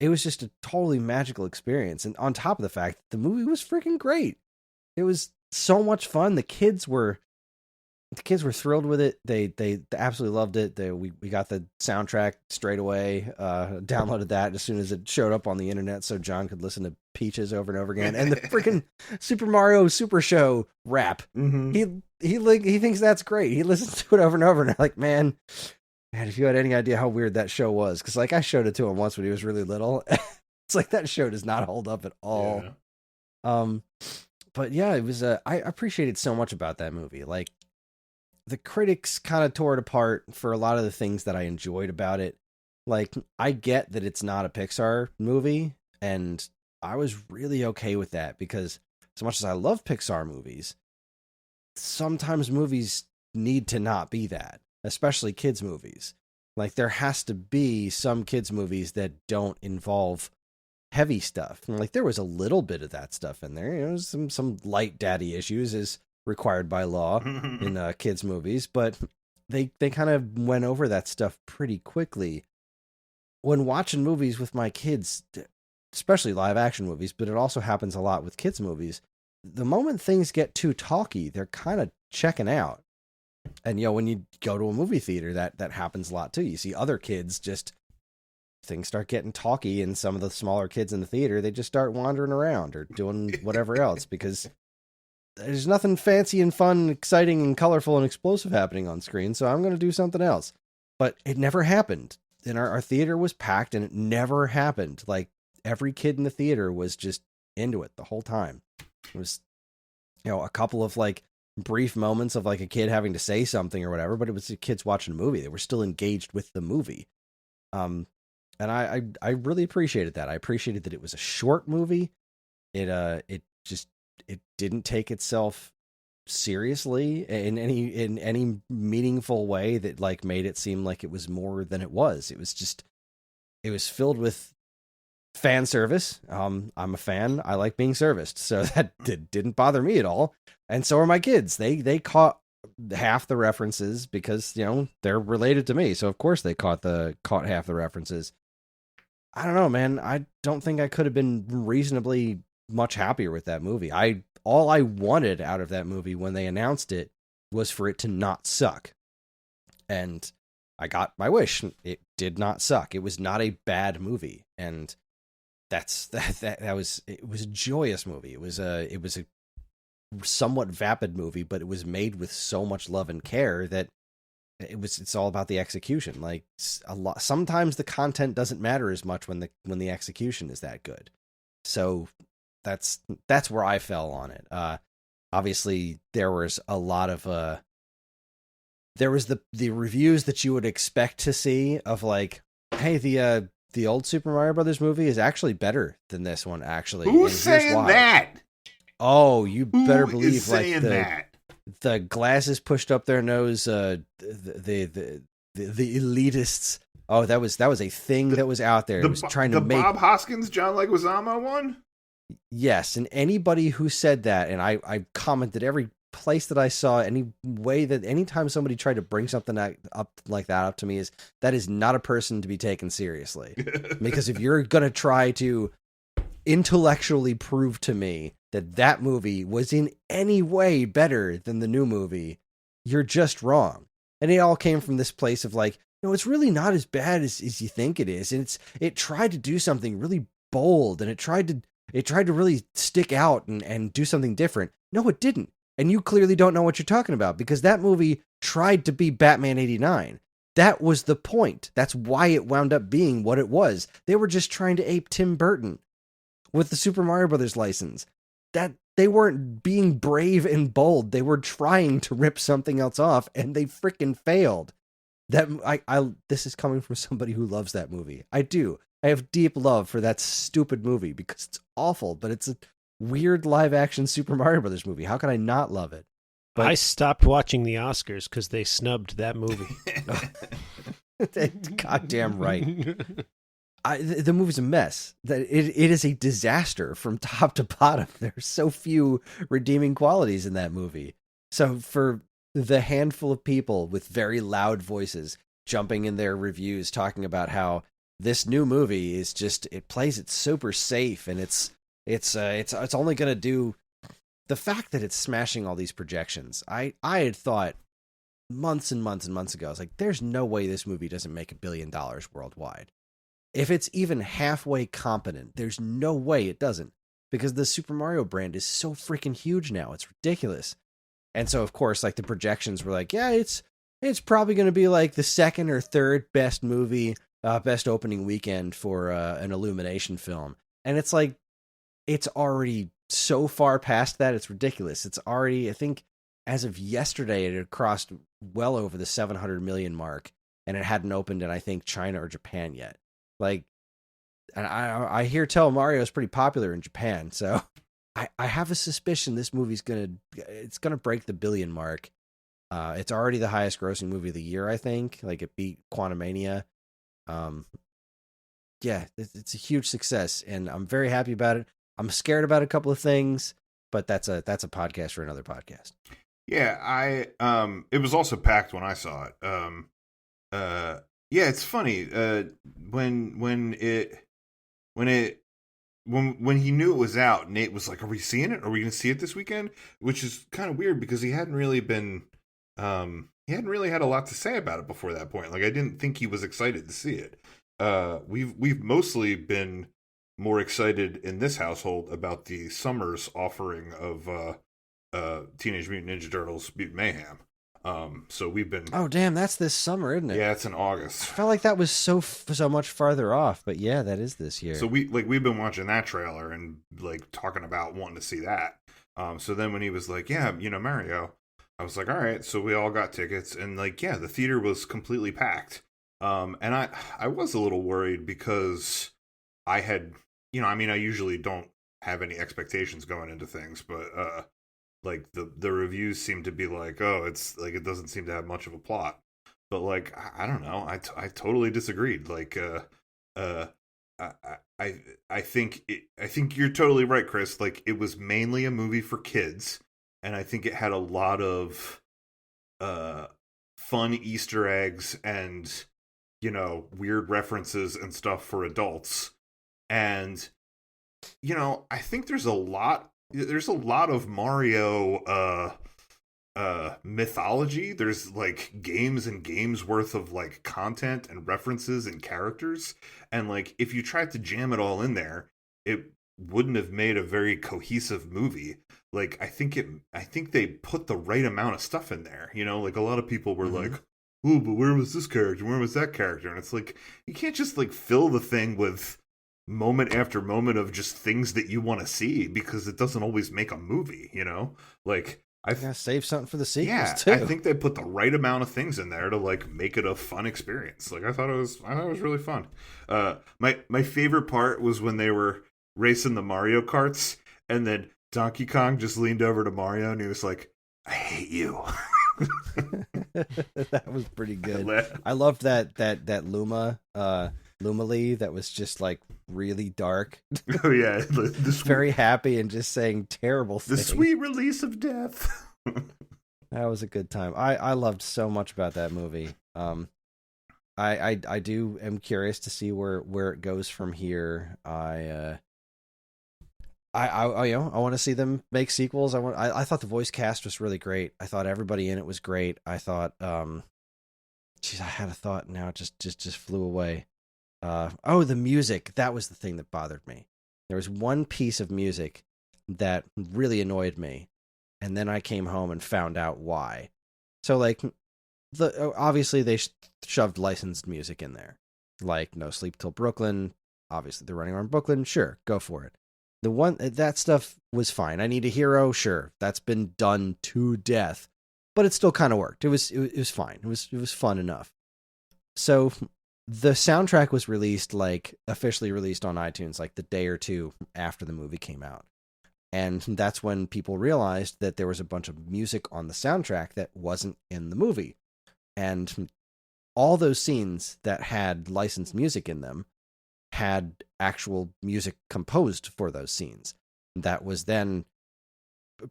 It was just a totally magical experience. And on top of the fact that the movie was freaking great, it was so much fun. The kids were thrilled with it. They absolutely loved it. We got the soundtrack straight away. Downloaded that as soon as it showed up on the internet, so John could listen to Peaches over and over again. And the freaking Super Mario Super Show rap. Mm-hmm. He thinks that's great. He listens to it over and over, and I'm like, man, if you had any idea how weird that show was, because like I showed it to him once when he was really little. It's like that show does not hold up at all. Yeah. But yeah, it was. I appreciated so much about that movie. Like, the critics kind of tore it apart for a lot of the things that I enjoyed about it. Like, I get that it's not a Pixar movie, and I was really okay with that, because as much as I love Pixar movies, sometimes movies need to not be that, especially kids movies. Like, there has to be some kids movies that don't involve heavy stuff. And like, there was a little bit of that stuff in there. You know, some light daddy issues is required by law in kids movies, but they kind of went over that stuff pretty quickly. When watching movies with my kids, especially live action movies, but it also happens a lot with kids movies, the moment things get too talky, they're kind of checking out. And, you know, when you go to a movie theater, that happens a lot too. You see other kids, just things start getting talky, and some of the smaller kids in the theater, they just start wandering around or doing whatever else, because there's nothing fancy and fun, exciting and colorful and explosive happening on screen, so I'm going to do something else. But it never happened. And our theater was packed, and it never happened. Like, every kid in the theater was just into it the whole time. It was, you know, a couple of like brief moments of like a kid having to say something or whatever, but it was the kids watching a movie. They were still engaged with the movie. And I really appreciated that. I appreciated that it was a short movie. It didn't take itself seriously in any meaningful way that like made it seem like it was more than it was. It was filled with fan service. I'm a fan. I like being serviced, so that didn't bother me at all. And so are my kids. They caught half the references because, you know, they're related to me, so of course they caught half the references. I don't know, man. I don't think I could have been reasonably much happier with that movie. All I wanted out of that movie when they announced it was for it to not suck. And I got my wish. It did not suck. It was not a bad movie. And it was a joyous movie. It was a somewhat vapid movie, but it was made with so much love and care that it's all about the execution. Like, sometimes the content doesn't matter as much when the execution is that good. So that's where I fell on it. Obviously there was a lot of there was the reviews that you would expect to see of like, hey, the old Super Mario Brothers movie is actually better than this one, actually. Who's saying that? Oh, you better believe is saying that? The glasses pushed up their nose, the elitists. Oh, that was a thing that was out there. It was trying to make Bob Hoskins, John Leguizamo one. Yes, and anybody who said that, and I commented every place that I saw, anytime somebody tried to bring something up like that up to me, that is not a person to be taken seriously. Because if you're gonna try to intellectually prove to me that movie was in any way better than the new movie, you're just wrong. And it all came from this place of like, no, it's really not as bad as you think it is. And it tried to do something really bold, and it tried to really stick out and do something different. No, it didn't. And you clearly don't know what you're talking about, because that movie tried to be Batman 89. That was the point. That's why it wound up being what it was. They were just trying to ape Tim Burton with the Super Mario Brothers license. That they weren't being brave and bold. They were trying to rip something else off, and they freaking failed. This is coming from somebody who loves that movie. I do. I have deep love for that stupid movie because it's awful, but it's a weird live action Super Mario Brothers movie. How can I not love it? But I stopped watching the Oscars because they snubbed that movie. Goddamn right. the movie's a mess. That it is a disaster from top to bottom. There's so few redeeming qualities in that movie. So for the handful of people with very loud voices jumping in their reviews talking about how this new movie is just, it plays it super safe, and it's only going to do, the fact that it's smashing all these projections. I had thought months and months and months ago, I was like, there's no way this movie doesn't make $1 billion worldwide. If it's even halfway competent, there's no way it doesn't, because the Super Mario brand is so freaking huge now. It's ridiculous. And so, of course, like, the projections were like, yeah, it's probably going to be like the second or third best movie, best opening weekend for an Illumination film. And it's like, it's already so far past that, it's ridiculous. It's already, I think, as of yesterday, it had crossed well over the 700 million mark, and it hadn't opened in, I think, China or Japan yet. Like, and I hear tell Mario is pretty popular in Japan, so I have a suspicion this movie's gonna break the billion mark. It's already the highest grossing movie of the year, I think. Like, it beat Quantumania. Yeah, it's a huge success, and I'm very happy about it. I'm scared about a couple of things, but that's a podcast for another podcast. Yeah, it was also packed when I saw it. Yeah, it's funny. When he knew it was out, Nate was like, "Are we seeing it? Are we going to see it this weekend?" Which is kind of weird because he hadn't really had a lot to say about it before that point. Like, I didn't think he was excited to see it. We've mostly been more excited in this household about the summer's offering of Teenage Mutant Ninja Turtles Mutant Mayhem. So we've been... Oh, damn, that's this summer, isn't it? Yeah, it's in August. I felt like that was so much farther off, but yeah, that is this year. So we've been watching that trailer and, like, talking about wanting to see that. So then when he was like, yeah, Mario, I was like, all right. So we all got tickets, and, like, yeah, the theater was completely packed. And I was a little worried because I had, I usually don't have any expectations going into things, but like the reviews seem to be like, oh, it's like, it doesn't seem to have much of a plot. But, like, I don't know. I totally disagreed. Like, I think you're totally right, Chris. Like, it was mainly a movie for kids, and I think it had a lot of fun Easter eggs and, weird references and stuff for adults. And, I think there's a lot of Mario mythology. There's, like, games and games worth of, like, content and references and characters, and, like, if you tried to jam it all in there, it wouldn't have made a very cohesive movie. Like, I think they put the right amount of stuff in there. Like, a lot of people were like, ooh, but where was this character, where was that character? And it's like, you can't just, like, fill the thing with moment after moment of just things that you want to see, because it doesn't always make a movie. Like, I gotta save something for the sequels too. I think they put the right amount of things in there to, like, make it a fun experience. Like, I thought it was really fun. My favorite part was when they were racing the Mario Karts, and then Donkey Kong just leaned over to Mario and he was like, "I hate you." That was pretty good. I loved that Luma Lee that was just, like, really dark. Oh yeah, very happy and just saying terrible things. The sweet release of death. That was a good time. I loved so much about that movie. I am curious to see where it goes from here. I want to see them make sequels. I thought the voice cast was really great. I thought everybody in it was great. I thought, I had a thought now, it just flew away. The music. That was the thing that bothered me. There was one piece of music that really annoyed me, and then I came home and found out why. So, like, obviously they shoved licensed music in there, like No Sleep Till Brooklyn. Obviously they're running around Brooklyn. Sure, go for it. That stuff was fine. I Need a Hero. Sure, that's been done to death, but it still kind of worked. It was fine. It was fun enough. So the soundtrack was released, like, officially released on iTunes, like, the day or two after the movie came out. And that's when people realized that there was a bunch of music on the soundtrack that wasn't in the movie. And all those scenes that had licensed music in them had actual music composed for those scenes that was then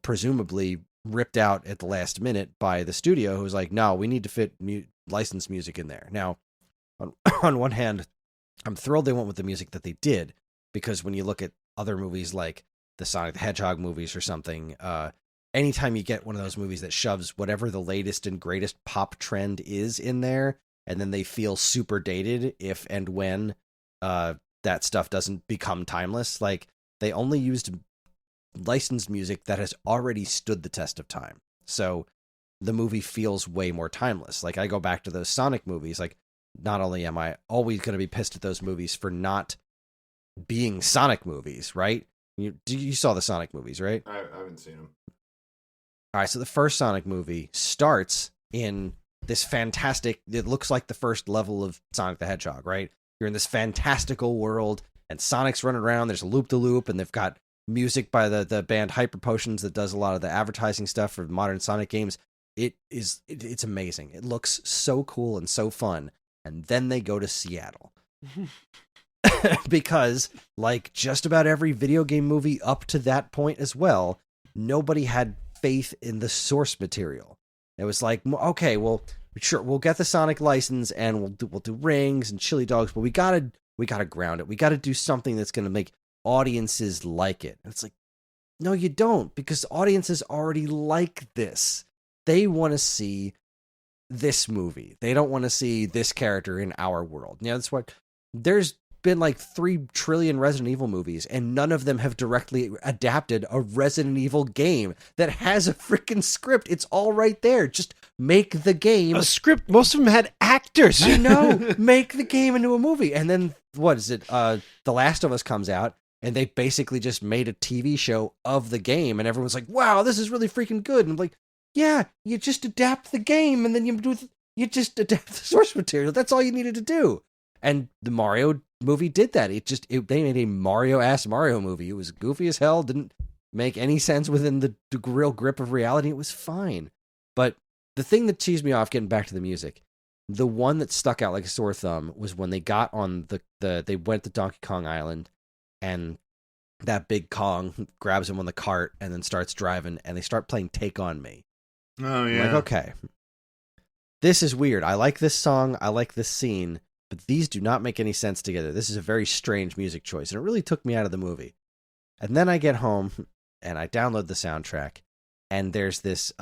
presumably ripped out at the last minute by the studio, who was like, no, we need to fit licensed music in there. Now, on one hand, I'm thrilled they went with the music that they did, because when you look at other movies like the Sonic the Hedgehog movies or something, anytime you get one of those movies that shoves whatever the latest and greatest pop trend is in there, and then they feel super dated if and when that stuff doesn't become timeless. Like, they only used licensed music that has already stood the test of time. So the movie feels way more timeless. Like, I go back to those Sonic movies, like, not only am I always going to be pissed at those movies for not being Sonic movies, right? You saw the Sonic movies, right? I haven't seen them. All right, so the first Sonic movie starts in this fantastic, it looks like the first level of Sonic the Hedgehog, right? You're in this fantastical world, and Sonic's running around, there's a loop-de-loop, and they've got music by the band Hyper Potions that does a lot of the advertising stuff for modern Sonic games. It's amazing. It looks so cool and so fun. And then they go to Seattle. Because, like just about every video game movie up to that point as well, nobody had faith in the source material. It was like, okay, well, sure, we'll get the Sonic license and we'll do rings and chili dogs, but we gotta ground it. We gotta do something that's gonna make audiences like it. And it's like, no, you don't, because audiences already like this. They want to see this movie. They don't want to see this character in our world. You know, that's what there's been like 3 trillion Resident Evil movies, and none of them have directly adapted a Resident Evil game that has a freaking script. It's all right there. Just make the game a script. Most of them had actors. I know. Make the game into a movie. And then what is it? The Last of Us comes out, and they basically just made a TV show of the game, and everyone's like, wow, this is really freaking good. And I'm like, yeah, you just adapt the game, and then you just adapt the source material. That's all you needed to do. And the Mario movie did that. They made a Mario-ass Mario movie. It was goofy as hell, didn't make any sense within the real grip of reality. It was fine. But the thing that cheesed me off, getting back to the music, the one that stuck out like a sore thumb was when they got on they went to Donkey Kong Island, and that big Kong grabs him on the cart and then starts driving, and they start playing Take On Me. Oh, yeah. I'm like, okay, this is weird. I like this song. I like this scene, but these do not make any sense together. This is a very strange music choice, and it really took me out of the movie. And then I get home, and I download the soundtrack, and there's this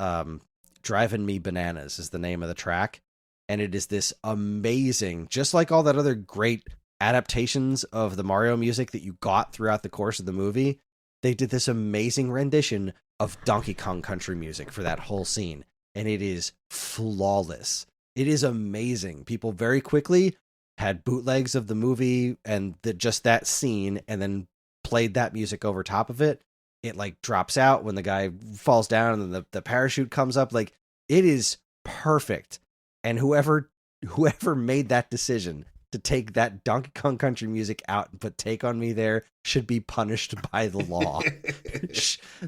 Driving Me Bananas is the name of the track, and it is this amazing, just like all that other great adaptations of the Mario music that you got throughout the course of the movie, they did this amazing rendition of Donkey Kong Country music for that whole scene, and it is flawless. It is amazing. People very quickly had bootlegs of the movie and just that scene, and then played that music over top of it. It like drops out when the guy falls down, and then the parachute comes up. Like, it is perfect. And whoever made that decision to take that Donkey Kong Country music out and put Take On Me there should be punished by the law.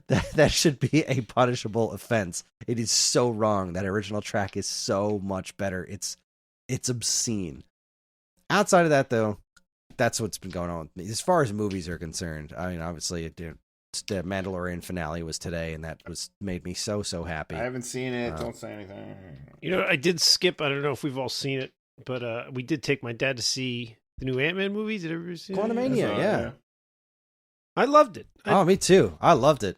that should be a punishable offense. It is so wrong. That original track is so much better. It's obscene. Outside of that, though, that's what's been going on with me. As far as movies are concerned, I mean, obviously, the Mandalorian finale was today, and that made me so happy. I haven't seen it. Don't say anything. You know, I did skip. I don't know if we've all seen it, but we did take my dad to see the new Ant-Man movie. Did everybody see it? Quantumania, yeah. I loved it. Me too. I loved it.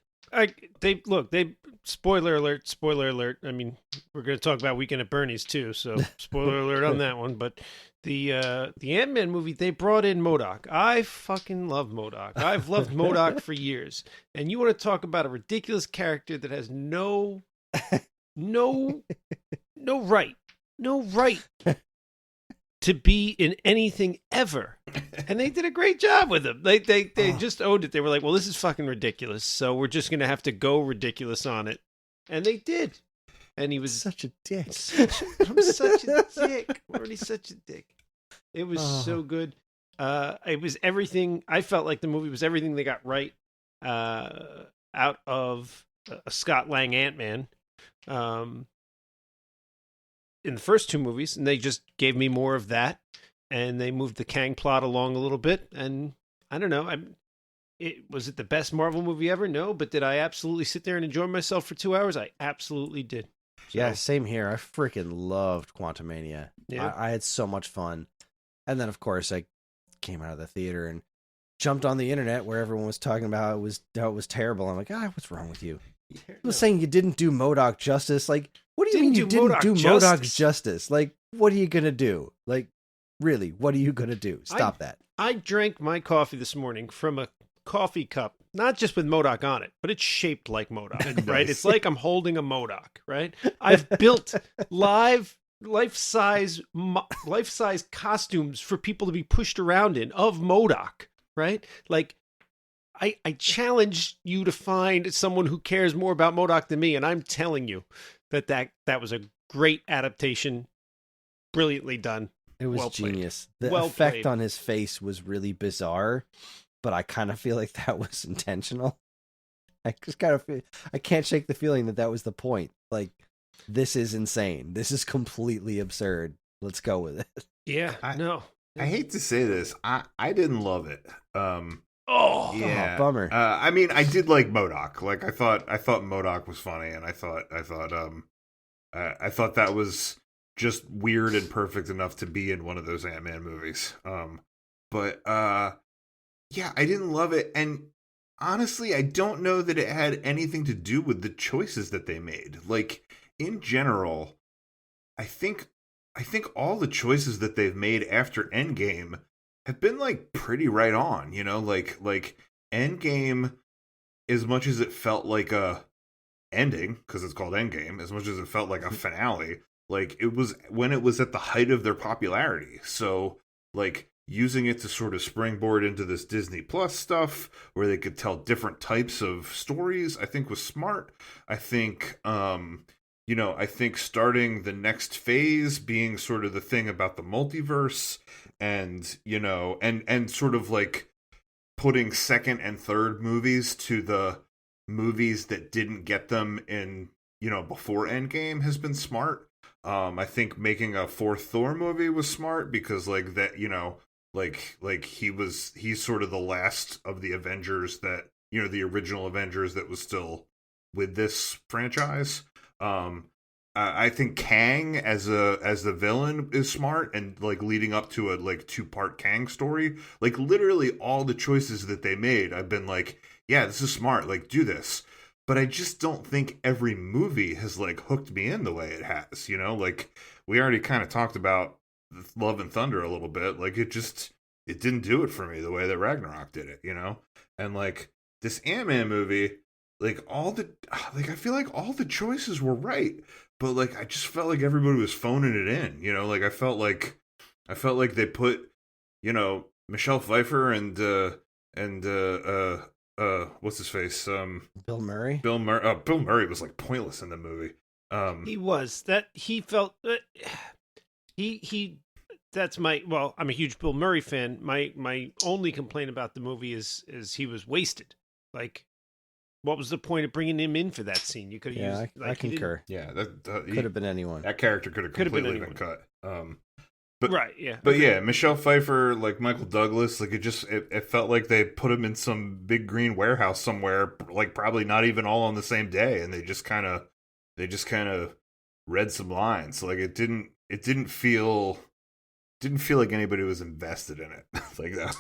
Spoiler alert. I mean, we're going to talk about Weekend at Bernie's too, so spoiler alert on that one. But the Ant-Man movie, they brought in MODOK. I fucking love MODOK. I've loved MODOK for years. And you want to talk about a ridiculous character that has no right to be in anything ever. And they did a great job with him. They just owned it. They were like, well, this is fucking ridiculous, so we're just going to have to go ridiculous on it. And they did. And he was such a dick. I'm such a dick. I'm already such a dick. It was so good. It was everything. I felt like the movie was everything they got right out of a Scott Lang Ant-Man. In the first 2 movies, and they just gave me more of that. and they moved the Kang plot along a little bit. And I don't know, was it the best Marvel movie ever? No, but did I absolutely sit there and enjoy myself for 2 hours? I absolutely did. So, yeah, same here. I freaking loved Quantumania. Yeah. I had so much fun. And then, of course, I came out of the theater and jumped on the internet where everyone was talking about how it was terrible. I'm like, what's wrong with you? I was saying you didn't do MODOK justice. Like, what do you mean you didn't do MODOK justice? Like, what are you going to do? Like, really, what are you going to do? Stop that. I drank my coffee this morning from a coffee cup, not just with MODOK on it, but it's shaped like MODOK, right? It's like I'm holding a MODOK, right? I've built life-size costumes for people to be pushed around in of MODOK, right? Like, I challenge you to find someone who cares more about MODOK than me, and I'm telling you that was a great adaptation, brilliantly done. It was well genius. Played. The effect on his face was really bizarre, but I kind of feel like that was intentional. I just kind of feel, I can't shake the feeling that was the point. Like, this is insane. This is completely absurd. Let's go with it. Yeah, I hate to say this. I didn't love it. Yeah, bummer. I mean, I did like MODOK. Like, I thought MODOK was funny, and I thought that was just weird and perfect enough to be in one of those Ant-Man movies. But yeah, I didn't love it, and honestly, I don't know that it had anything to do with the choices that they made. Like, in general, I think all the choices that they've made after Endgame have been like pretty right on, you know, like Endgame, as much as it felt like a ending, because it's called Endgame, as much as it felt like a finale, like it was when it was at the height of their popularity. So like using it to sort of springboard into this Disney Plus stuff where they could tell different types of stories, I think was smart. I think I think starting the next phase being sort of the thing about the multiverse and, and sort of like putting second and third movies to the movies that didn't get them in, before Endgame has been smart. I think making a fourth Thor movie was smart because like that, he's sort of the last of the Avengers that, the original Avengers that was still with this franchise. I think Kang as the villain is smart and like leading up to a like 2-part Kang story. Like literally all the choices that they made, I've been like, yeah, this is smart. Like do this. But I just don't think every movie has like hooked me in the way it has. Like we already kind of talked about Love and Thunder a little bit. Like it didn't do it for me the way that Ragnarok did it. And like this Ant-Man movie. I feel like all the choices were right, but like I just felt like everybody was phoning it in, like I felt like they put, Michelle Pfeiffer and what's his face? Bill Murray. Bill Murray was like pointless in the movie. I'm a huge Bill Murray fan. My only complaint about the movie is he was wasted. Like, what was the point of bringing him in for that scene? You could have used. I concur. Yeah, that could have been anyone. That character could have completely been cut. But right, yeah. But yeah, Michelle Pfeiffer, like Michael Douglas, like it felt like they put him in some big green warehouse somewhere, like probably not even all on the same day, and they just kind of read some lines. Like it didn't feel like anybody was invested in it. Like that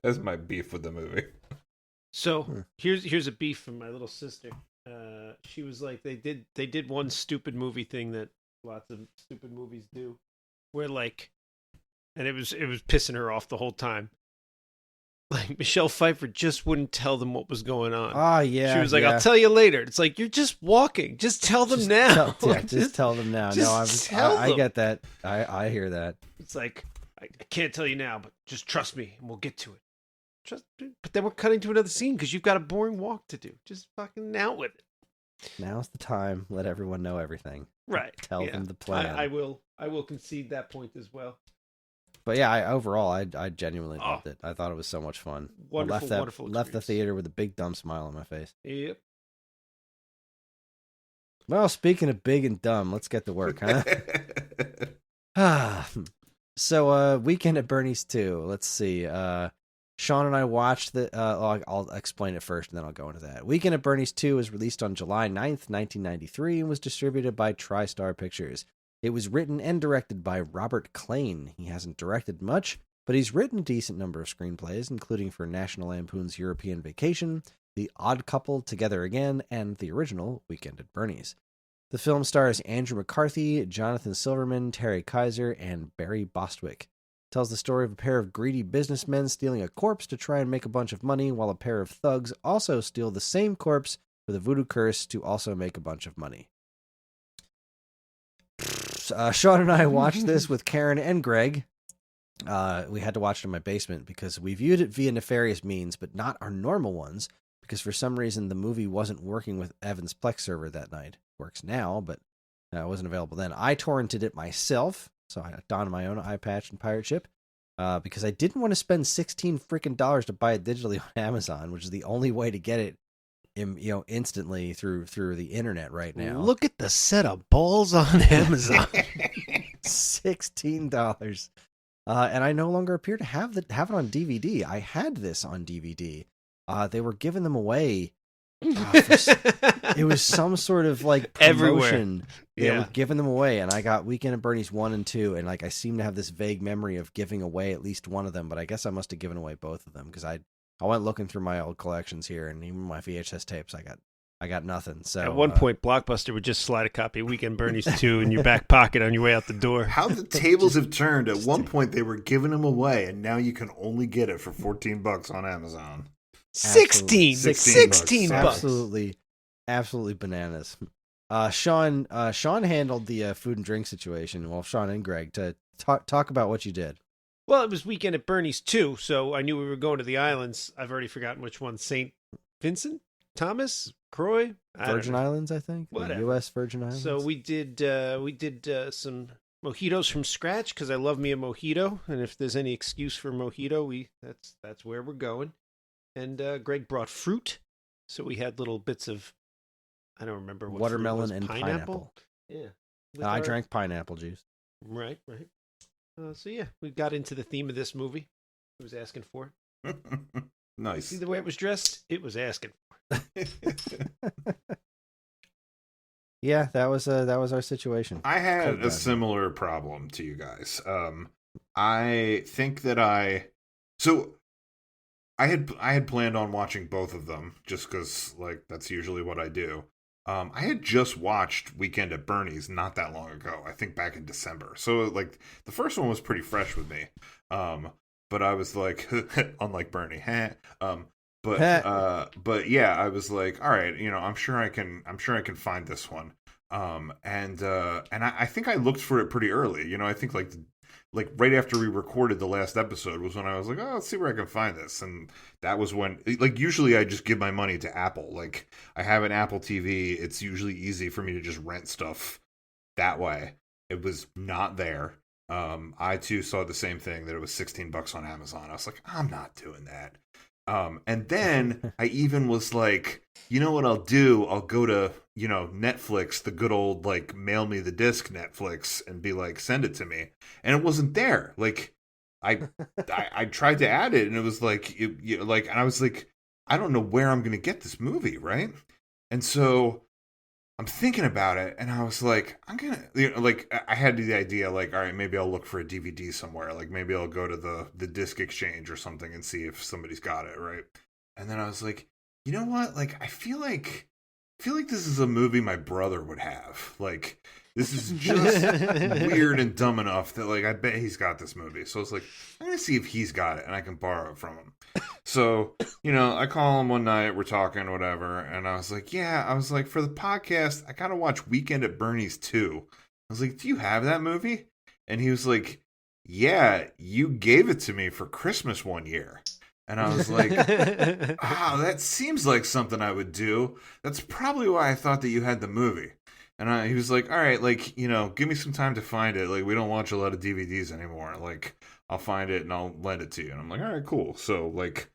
was my beef with the movie. So here's a beef from my little sister. She was like, they did one stupid movie thing that lots of stupid movies do, where like, and it was pissing her off the whole time. Like Michelle Pfeiffer just wouldn't tell them what was going on. Oh yeah, she was like, "I'll tell you later." It's like you're just walking. Just tell them now. Just tell them now. I get that. I hear that. It's like I can't tell you now, but just trust me, and we'll get to it. But then we're cutting to another scene because you've got a boring walk to do. Just fucking out with it. Now's the time. Let everyone know everything. Right. Tell them the plan. I will concede that point as well. But yeah, I genuinely loved it. I thought it was so much fun. Wonderful. Left the theater with a big dumb smile on my face. Yep. Well, speaking of big and dumb, let's get to work, huh? So, Weekend at Bernie's 2. Let's see. Sean and I watched the. I'll explain it first, and then I'll go into that. Weekend at Bernie's 2 was released on July 9th, 1993, and was distributed by TriStar Pictures. It was written and directed by Robert Klane. He hasn't directed much, but he's written a decent number of screenplays, including for National Lampoon's European Vacation, The Odd Couple, Together Again, and the original Weekend at Bernie's. The film stars Andrew McCarthy, Jonathan Silverman, Terry Kaiser, and Barry Bostwick. It tells the story of a pair of greedy businessmen stealing a corpse to try and make a bunch of money, while a pair of thugs also steal the same corpse with a voodoo curse to also make a bunch of money. Sean and I watched this with Karen and Greg. We had to watch it in my basement because we viewed it via nefarious means, but not our normal ones, because for some reason the movie wasn't working with Evan's Plex server that night. Works now, but it wasn't available then. I torrented it myself, so I donned my own eye patch and pirate ship, because I didn't want to spend $16 freaking dollars to buy it digitally on Amazon, which is the only way to get it, instantly through the internet right now. Look at the set of balls on Amazon. $16. And I no longer appear to have it on DVD. I had this on DVD. They were giving them away. It was some sort of like promotion. They were giving them away, and I got Weekend at Bernie's 1 and 2, and like I seem to have this vague memory of giving away at least one of them, but I guess I must have given away both of them because I went looking through my old collections here, and even my VHS tapes, I got nothing. So at one point, Blockbuster would just slide a copy of Weekend Bernie's 2 in your back pocket on your way out the door. How the tables have turned. At one point, they were giving them away, and now you can only get it for $14 on Amazon. 16 bucks. Absolutely bananas. Sean handled the food and drink situation. Well, Sean and Greg to talk about what you did. Well, it was Weekend at Bernie's 2, so I knew we were going to the islands. I've already forgotten which one. St. Vincent, Thomas, Croix, Virgin Islands, I think. Whatever. The U.S. Virgin Islands. So we did some mojitos from scratch because I love me a mojito, and if there's any excuse for mojito, that's where we're going. And Greg brought fruit, so we had little bits of, I don't remember what watermelon fruit it was. and pineapple. Yeah, I drank pineapple juice. Right. So yeah, we got into the theme of this movie. He was asking for it. Nice. See the way it was dressed? It was asking for it. Yeah, that was our situation. I had a similar problem to you guys. I think that I had planned on watching both of them just because like that's usually what I do. I had just watched Weekend at Bernie's not that long ago. I think back in December. So like the first one was pretty fresh with me. But I was like, unlike Bernie, but yeah, I was like, all right, I'm sure I can find this one. And I think I looked for it pretty early. I think like right after we recorded the last episode was when I was like, oh, let's see where I can find this. And that was when, like, usually I just give my money to Apple. Like, I have an Apple TV. It's usually easy for me to just rent stuff that way. It was not there. I too saw the same thing, that it was $16 on Amazon. I was like, I'm not doing that. And then I even was like, you know what I'll do? I'll go to, Netflix, the good old, like, mail me the disc Netflix and be like, send it to me. And it wasn't there. Like, I tried to add it and it was like, and I was like, I don't know where I'm going to get this movie, right? And so I'm thinking about it and I was like, I had the idea, like, all right, maybe I'll look for a DVD somewhere. Like, maybe I'll go to the disc exchange or something and see if somebody's got it, right? And then I was like, you know what? Like, I feel like this is a movie my brother would have. Like, this is just weird and dumb enough that, like, I bet he's got this movie. So I was like, I'm going to see if he's got it and I can borrow it from him. So, I call him one night, we're talking, whatever. And I was like, for the podcast, I got to watch Weekend at Bernie's 2. I was like, do you have that movie? And he was like, yeah, you gave it to me for Christmas one year. And I was like, that seems like something I would do. That's probably why I thought that you had the movie. And he was like, all right, like, give me some time to find it. Like, we don't watch a lot of DVDs anymore. Like, I'll find it and I'll lend it to you. And I'm like, all right, cool. So, like,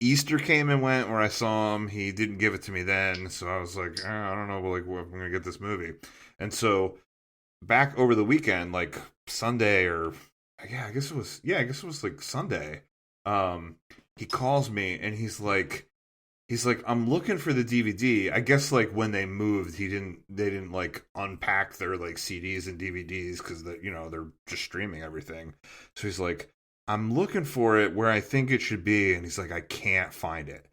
Easter came and went where I saw him. He didn't give it to me then. So I was like, I don't know, like, I'm going to get this movie. And so back over the weekend, like Sunday or I guess it was like Sunday. He calls me and he's like, I'm looking for the DVD. I guess like when they moved, they didn't like unpack their like CDs and DVDs because they're just streaming everything. So he's like, I'm looking for it where I think it should be, and he's like, I can't find it.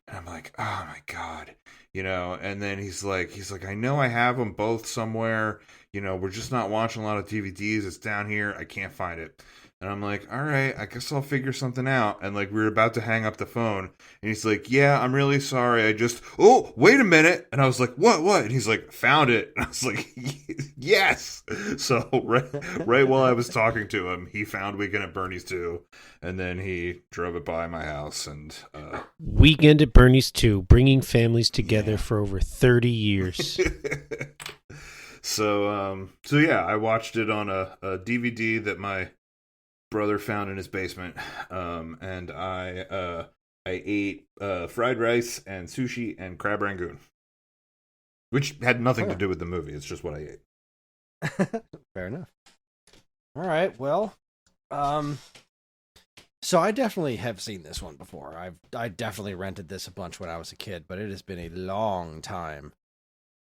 And I'm like, oh my God, and then he's like, I know I have them both somewhere. We're just not watching a lot of DVDs. It's down here. I can't find it. And I'm like, all right, I guess I'll figure something out. And like, we were about to hang up the phone. And he's like, yeah, I'm really sorry. Oh, wait a minute. And I was like, what? And he's like, found it. And I was like, yes. So right while I was talking to him, he found Weekend at Bernie's 2. And then he drove it by my house. And Weekend at Bernie's 2, bringing families together for over 30 years. So yeah, I watched it on a DVD that my brother found in his basement, and I ate fried rice and sushi and crab rangoon, which had nothing to do with the movie. It's just what I ate. Fair enough. All right, well, so I definitely have seen this one before. I definitely rented this a bunch when I was a kid, but it has been a long time.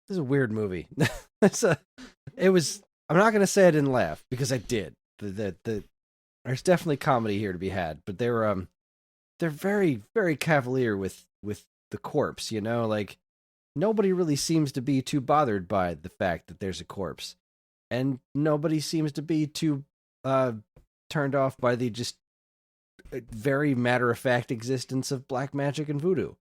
This is a weird movie. I'm not gonna say I didn't laugh because I did. There's definitely comedy here to be had, but they're very, very cavalier with the corpse, like nobody really seems to be too bothered by the fact that there's a corpse, and nobody seems to be too turned off by the just very matter-of-fact existence of black magic and voodoo.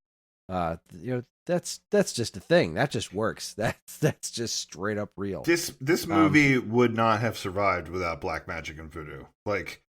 That's just a thing. That just works. That's just straight up real. This movie would not have survived without black magic and voodoo. Like,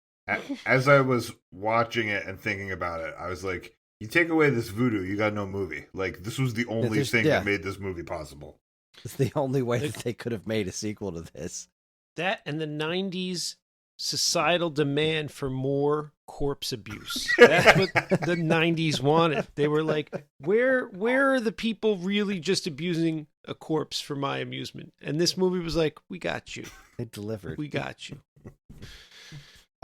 as I was watching it and thinking about it, I was like, you take away this voodoo, you got no movie. Like, this was the only thing that made this movie possible. It's the only way that they could have made a sequel to this. That and the 90s societal demand for more corpse abuse. That's what the 90s wanted. They were like, where are the people really just abusing a corpse for my amusement? And this movie was like, we got you. They delivered. We got you.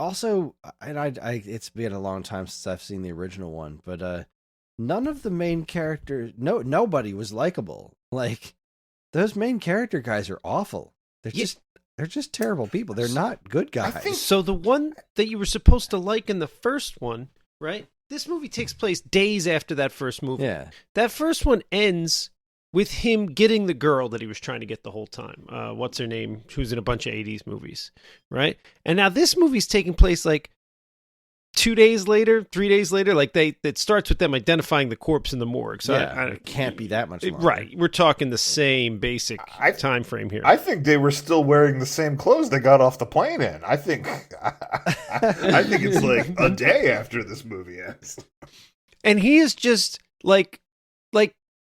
Also, and I it's been a long time since I've seen the original one, but none of the main characters, nobody was likable. Like, those main character guys are awful. They're just terrible people. They're not good guys. So the one that you were supposed to like in the first one, right? This movie takes place days after that first movie. Yeah. That first one ends with him getting the girl that he was trying to get the whole time. What's her name? Who's in a bunch of 80s movies, right? And now this movie's taking place like 2 days later, 3 days later. Like it starts with them identifying the corpse in the morgue. So it can't be that much longer. Right. We're talking the same basic time frame here. I think they were still wearing the same clothes they got off the plane in. I think it's like a day after this movie ends. And he is just like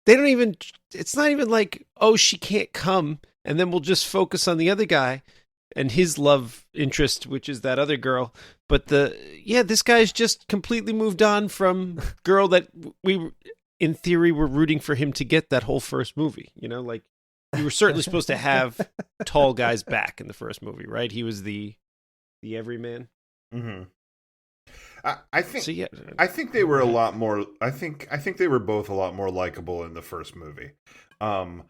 they don't even, it's not even like, oh, she can't come, and then we'll just focus on the other guy and his love interest, which is that other girl. But this guy's just completely moved on from girl that we, in theory, were rooting for him to get that whole first movie. Like, you were certainly supposed to have tall guys back in the first movie, right? He was the everyman. Mm-hmm. I think they were a lot more. I think they were both a lot more likable in the first movie. I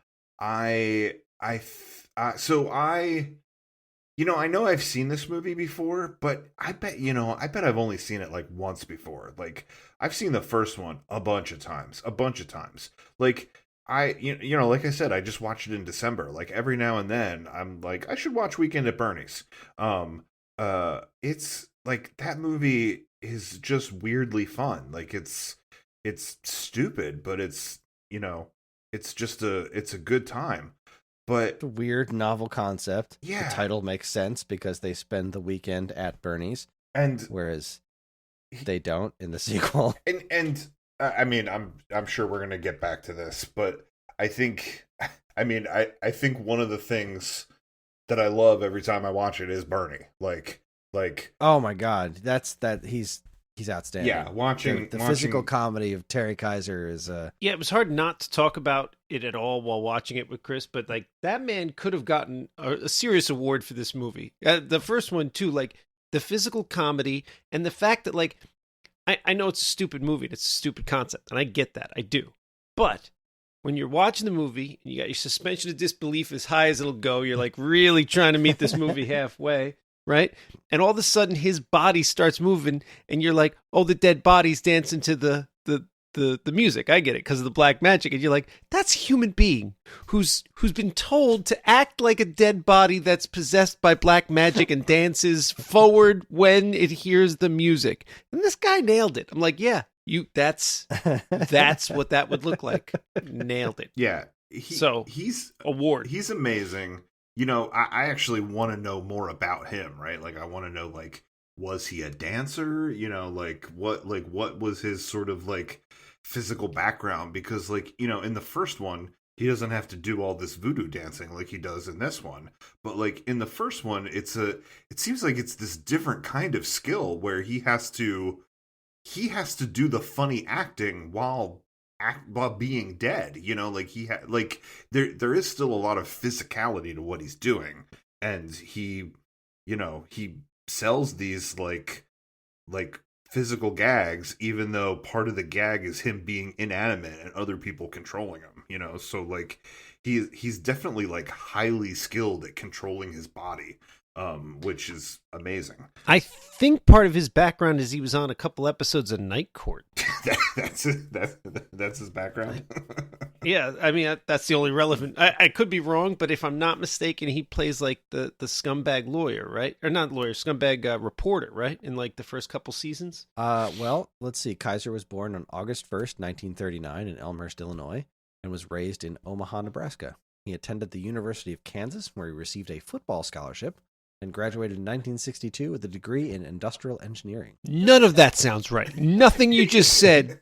know I've seen this movie before, but I bet I've only seen it like once before. Like, I've seen the first one a bunch of times. Like, like I said, I just watched it in December. Like, every now and then I'm like, I should watch Weekend at Bernie's. It's like, that movie is just weirdly fun. Like, it's stupid, but it's a good time. But a weird novel concept. Yeah. The title makes sense because they spend the weekend at Bernie's, and whereas they don't in the sequel. And I mean, I'm sure we're gonna get back to this, but I think one of the things that I love every time I watch it is Bernie. Like, oh my God, he's outstanding. Yeah, watching the physical comedy of Terry Kaiser is it was hard not to talk about it at all while watching it with Chris, but like, that man could have gotten a serious award for this movie. The first one too, like, the physical comedy and the fact that, like, I know it's a stupid movie and it's a stupid concept, and I get that. I do. But when you're watching the movie and you got your suspension of disbelief as high as it'll go, you're like really trying to meet this movie halfway, right? And all of a sudden his body starts moving and you're like, oh, the dead body's dancing to the music. I get it because of the black magic. And you're like, that's a human being who's been told to act like a dead body that's possessed by black magic and dances forward when it hears the music. And this guy nailed it. I'm like, yeah, that's what that would look like. Nailed it. Yeah. He's award. He's amazing. You know, I actually want to know more about him, right? Like, I want to know, like, was he a dancer? You know, what was his sort of like physical background? Because, like, you know, in the first one, he doesn't have to do all this voodoo dancing like he does in this one. But like in the first one, it seems like it's this different kind of skill where he has to do the funny acting while being dead. You know, like there is still a lot of physicality to what he's doing, and he sells these like physical gags, even though part of the gag is him being inanimate and other people controlling him, you know. So like he's definitely like highly skilled at controlling his body, which is amazing. I think part of his background is he was on a couple episodes of Night Court. That's his background. Yeah, I mean that's the only relevant. I could be wrong, but if I'm not mistaken, he plays like the scumbag lawyer, right? Or not lawyer, scumbag reporter, right? In like the first couple seasons. Well, let's see. Kaiser was born on August 1st, 1939, in Elmhurst, Illinois, and was raised in Omaha, Nebraska. He attended the University of Kansas, where he received a football scholarship, and graduated in 1962 with a degree in industrial engineering. None of that sounds right. Nothing you just said.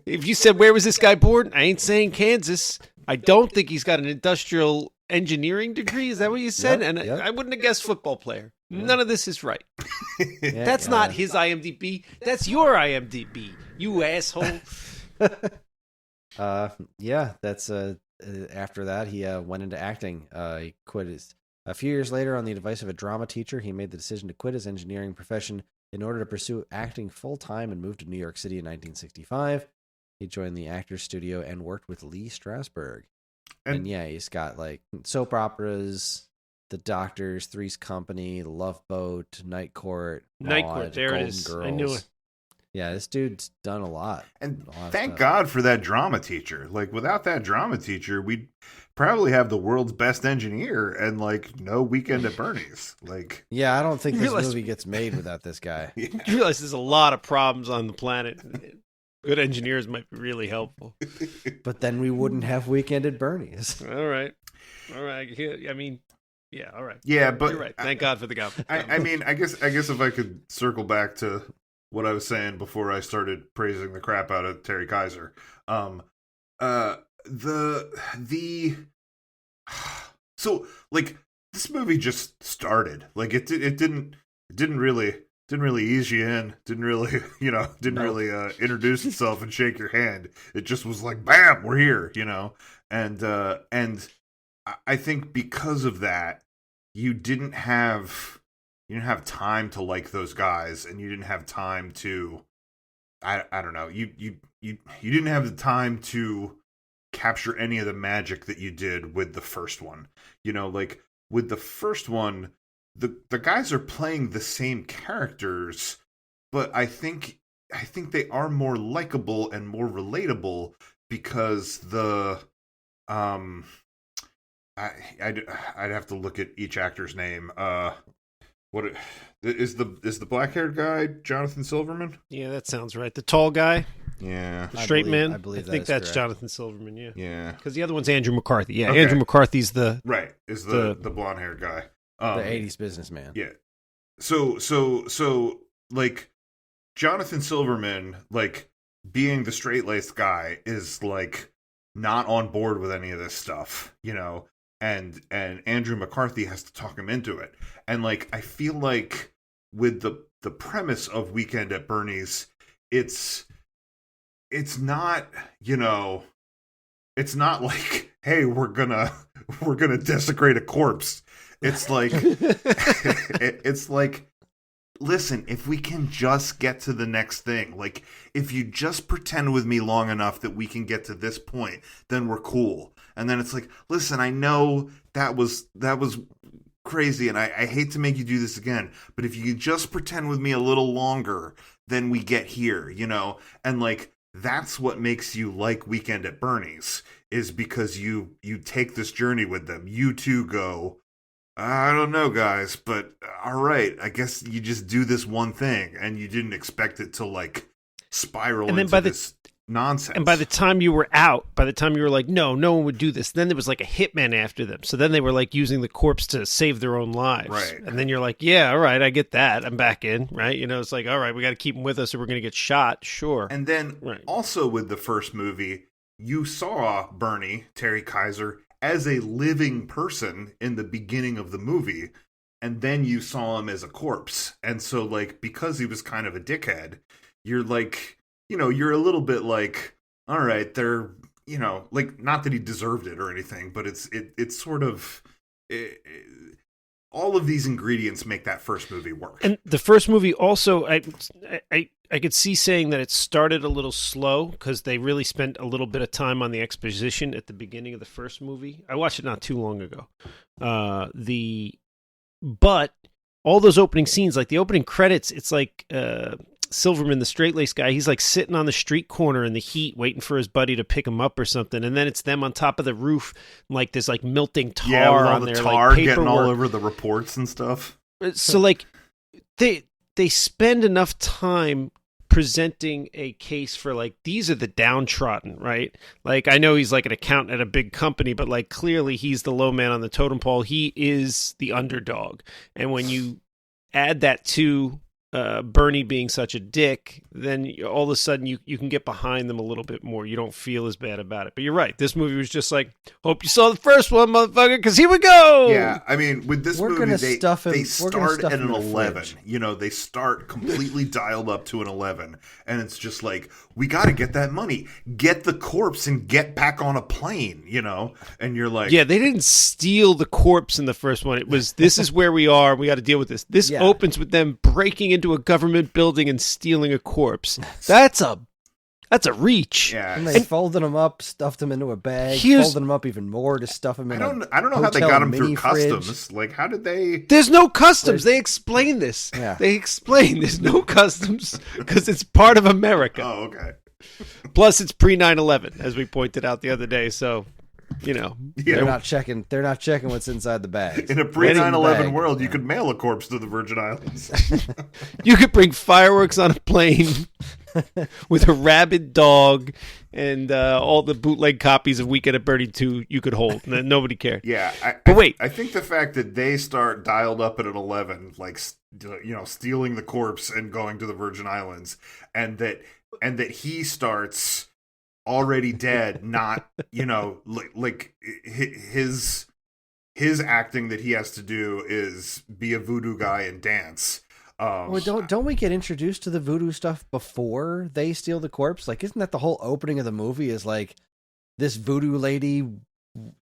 If you said, where was this guy born? I ain't saying Kansas. I don't think he's got an industrial engineering degree. Is that what you said? Yep. I wouldn't have guessed football player. Yeah. None of this is right. That's not his IMDb. That's your IMDb, you asshole. That's after that, he went into acting. He quit his... A few years later, on the advice of a drama teacher, he made the decision to quit his engineering profession in order to pursue acting full-time and moved to New York City in 1965. He joined the Actors Studio and worked with Lee Strasberg. And yeah, he's got like soap operas, The Doctors, Three's Company, Love Boat, Night Court, Night Court, there Golden it is. Girls. I knew it. Yeah, this dude's done a lot. And thank God for that drama teacher. Like, without that drama teacher, we'd probably have the world's best engineer and, like, no Weekend at Bernie's. Like, yeah, I don't think this movie gets made without this guy. Yeah. You realize there's a lot of problems on the planet. Good engineers might be really helpful. But then we wouldn't have Weekend at Bernie's. All right. I mean, yeah, all right. Yeah, but... You're right. Thank God for the guy. I mean, I guess if I could circle back to what I was saying before I started praising the crap out of Terry Kaiser. So like this movie just started. Like it didn't really ease you in. Didn't really introduce itself and shake your hand. It just was like, bam, we're here, you know. And I think because of that, you didn't have time to like those guys, and you didn't have time to, I don't know, you didn't have the time to capture any of the magic that you did with the first one. You know, like with the first one, the guys are playing the same characters, but I think they are more likable and more relatable because I'd have to look at each actor's name. What is the black-haired guy, Jonathan Silverman? Yeah, that sounds right. The tall guy, yeah, the straight man. I believe think that's correct. Jonathan Silverman. Yeah, yeah. Because the other one's Andrew McCarthy. Yeah, Okay. Andrew McCarthy's the blonde-haired guy, The 80s businessman. Yeah. So like Jonathan Silverman, like being the straight-laced guy, is like not on board with any of this stuff, you know. And Andrew McCarthy has to talk him into it. And like I feel like with the premise of Weekend at Bernie's, it's not, you know, it's not like, hey, we're gonna desecrate a corpse. It's like it's like listen, if we can just get to the next thing, like if you just pretend with me long enough that we can get to this point, then we're cool. And then it's like, listen, I know that was crazy, and I hate to make you do this again, but if you just pretend with me a little longer, then we get here, you know? And like, that's what makes you like Weekend at Bernie's, is because you take this journey with them. You two go, I don't know, guys, but all right, I guess you just do this one thing, and you didn't expect it to like spiral into this nonsense. And by the time you were out, by the time you were like, no one would do this, then there was like a hitman after them. So then they were like using the corpse to save their own lives. Right. And then you're like, yeah, all right, I get that. I'm back in, right? You know, it's like, all right, we got to keep them with us or we're going to get shot. Sure. And then also with the first movie, you saw Bernie, Terry Kaiser, as a living person in the beginning of the movie. And then you saw him as a corpse. And so like, because he was kind of a dickhead, you're like, you know, you're a little bit like, all right, they're, you know, like, not that he deserved it or anything, but it's sort of, all of these ingredients make that first movie work. And the first movie also, I could see saying that it started a little slow because they really spent a little bit of time on the exposition at the beginning of the first movie. I watched it not too long ago. But all those opening scenes, like the opening credits, it's like Silverman, the straight-laced guy, he's like sitting on the street corner in the heat waiting for his buddy to pick him up or something, and then it's them on top of the roof, like there's like melting tar with all on the their tar like getting all paperwork. over the reports and stuff. So like they spend enough time presenting a case for like, these are the downtrodden, right? Like, I know he's like an accountant at a big company, but like clearly he's the low man on the totem pole. He is the underdog. And when you add that to Bernie being such a dick, then all of a sudden you can get behind them a little bit more. You don't feel as bad about it. But you're right. This movie was just like, hope you saw the first one, motherfucker, because here we go. Yeah, I mean, with this movie, they start at an 11. You know, they start completely dialed up to an 11. And it's just like, we got to get that money. Get the corpse and get back on a plane, you know? And you're like... Yeah, they didn't steal the corpse in the first one. It was, this is where we are. We got to deal with this. This opens with them breaking into a government building and stealing a corpse. That's a reach. Yeah. And they folded them up, stuffed them into a bag, folded them up even more to stuff them in I don't know how they got them through customs. Like, how did they... There's no customs. They explain this. Yeah. They explain there's no customs because it's part of America. Oh, okay. Plus, it's pre 9/11, as we pointed out the other day. So, you know, they're not checking what's inside the bag. In a pre 9/11 world, you could mail a corpse to the Virgin Islands. You could bring fireworks on a plane with a rabid dog and all the bootleg copies of Weekend at Bernie 2 you could hold. And nobody cared. Yeah. But wait. I think the fact that they start dialed up at an 11, like, you know, stealing the corpse and going to the Virgin Islands, and that he starts already dead, not, you know, like his acting that he has to do is be a voodoo guy and dance. Well, don't we get introduced to the voodoo stuff before they steal the corpse? Like, isn't that the whole opening of the movie? Is like this voodoo lady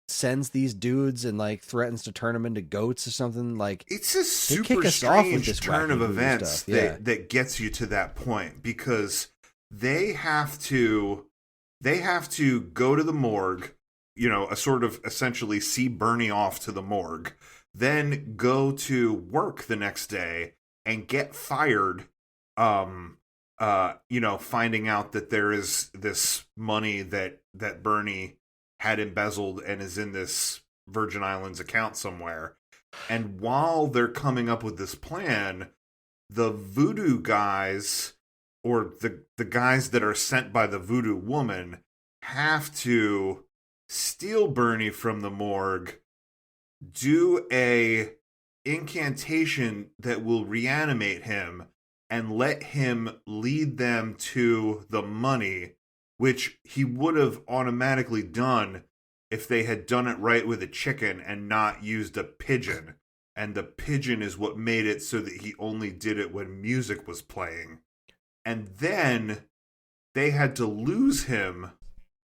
sends these dudes and like threatens to turn them into goats or something. Like, it's a super strange turn of events that gets you to that point, because they have to go to the morgue, you know, a sort of essentially see Bernie off to the morgue, then go to work the next day and get fired, you know, finding out that there is this money that Bernie had embezzled and is in this Virgin Islands account somewhere. And while they're coming up with this plan, the voodoo guys, or the guys that are sent by the voodoo woman, have to steal Bernie from the morgue, do a incantation that will reanimate him, and let him lead them to the money, which he would have automatically done if they had done it right with a chicken and not used a pigeon. And the pigeon is what made it so that he only did it when music was playing. And then they had to lose him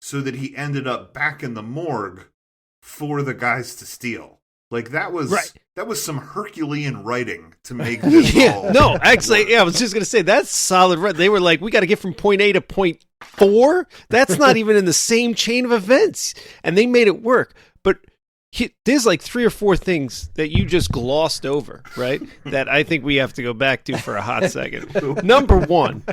so that he ended up back in the morgue for the guys to steal. Like that was Right. that was some Herculean writing to make this all No, actually, work. I was just gonna say that's solid. They were like, we got to get from point A to point 4. That's not even in the same chain of events, and they made it work. But there's like 3 or 4 things that you just glossed over, right? That I think we have to go back to for a hot second. Number one,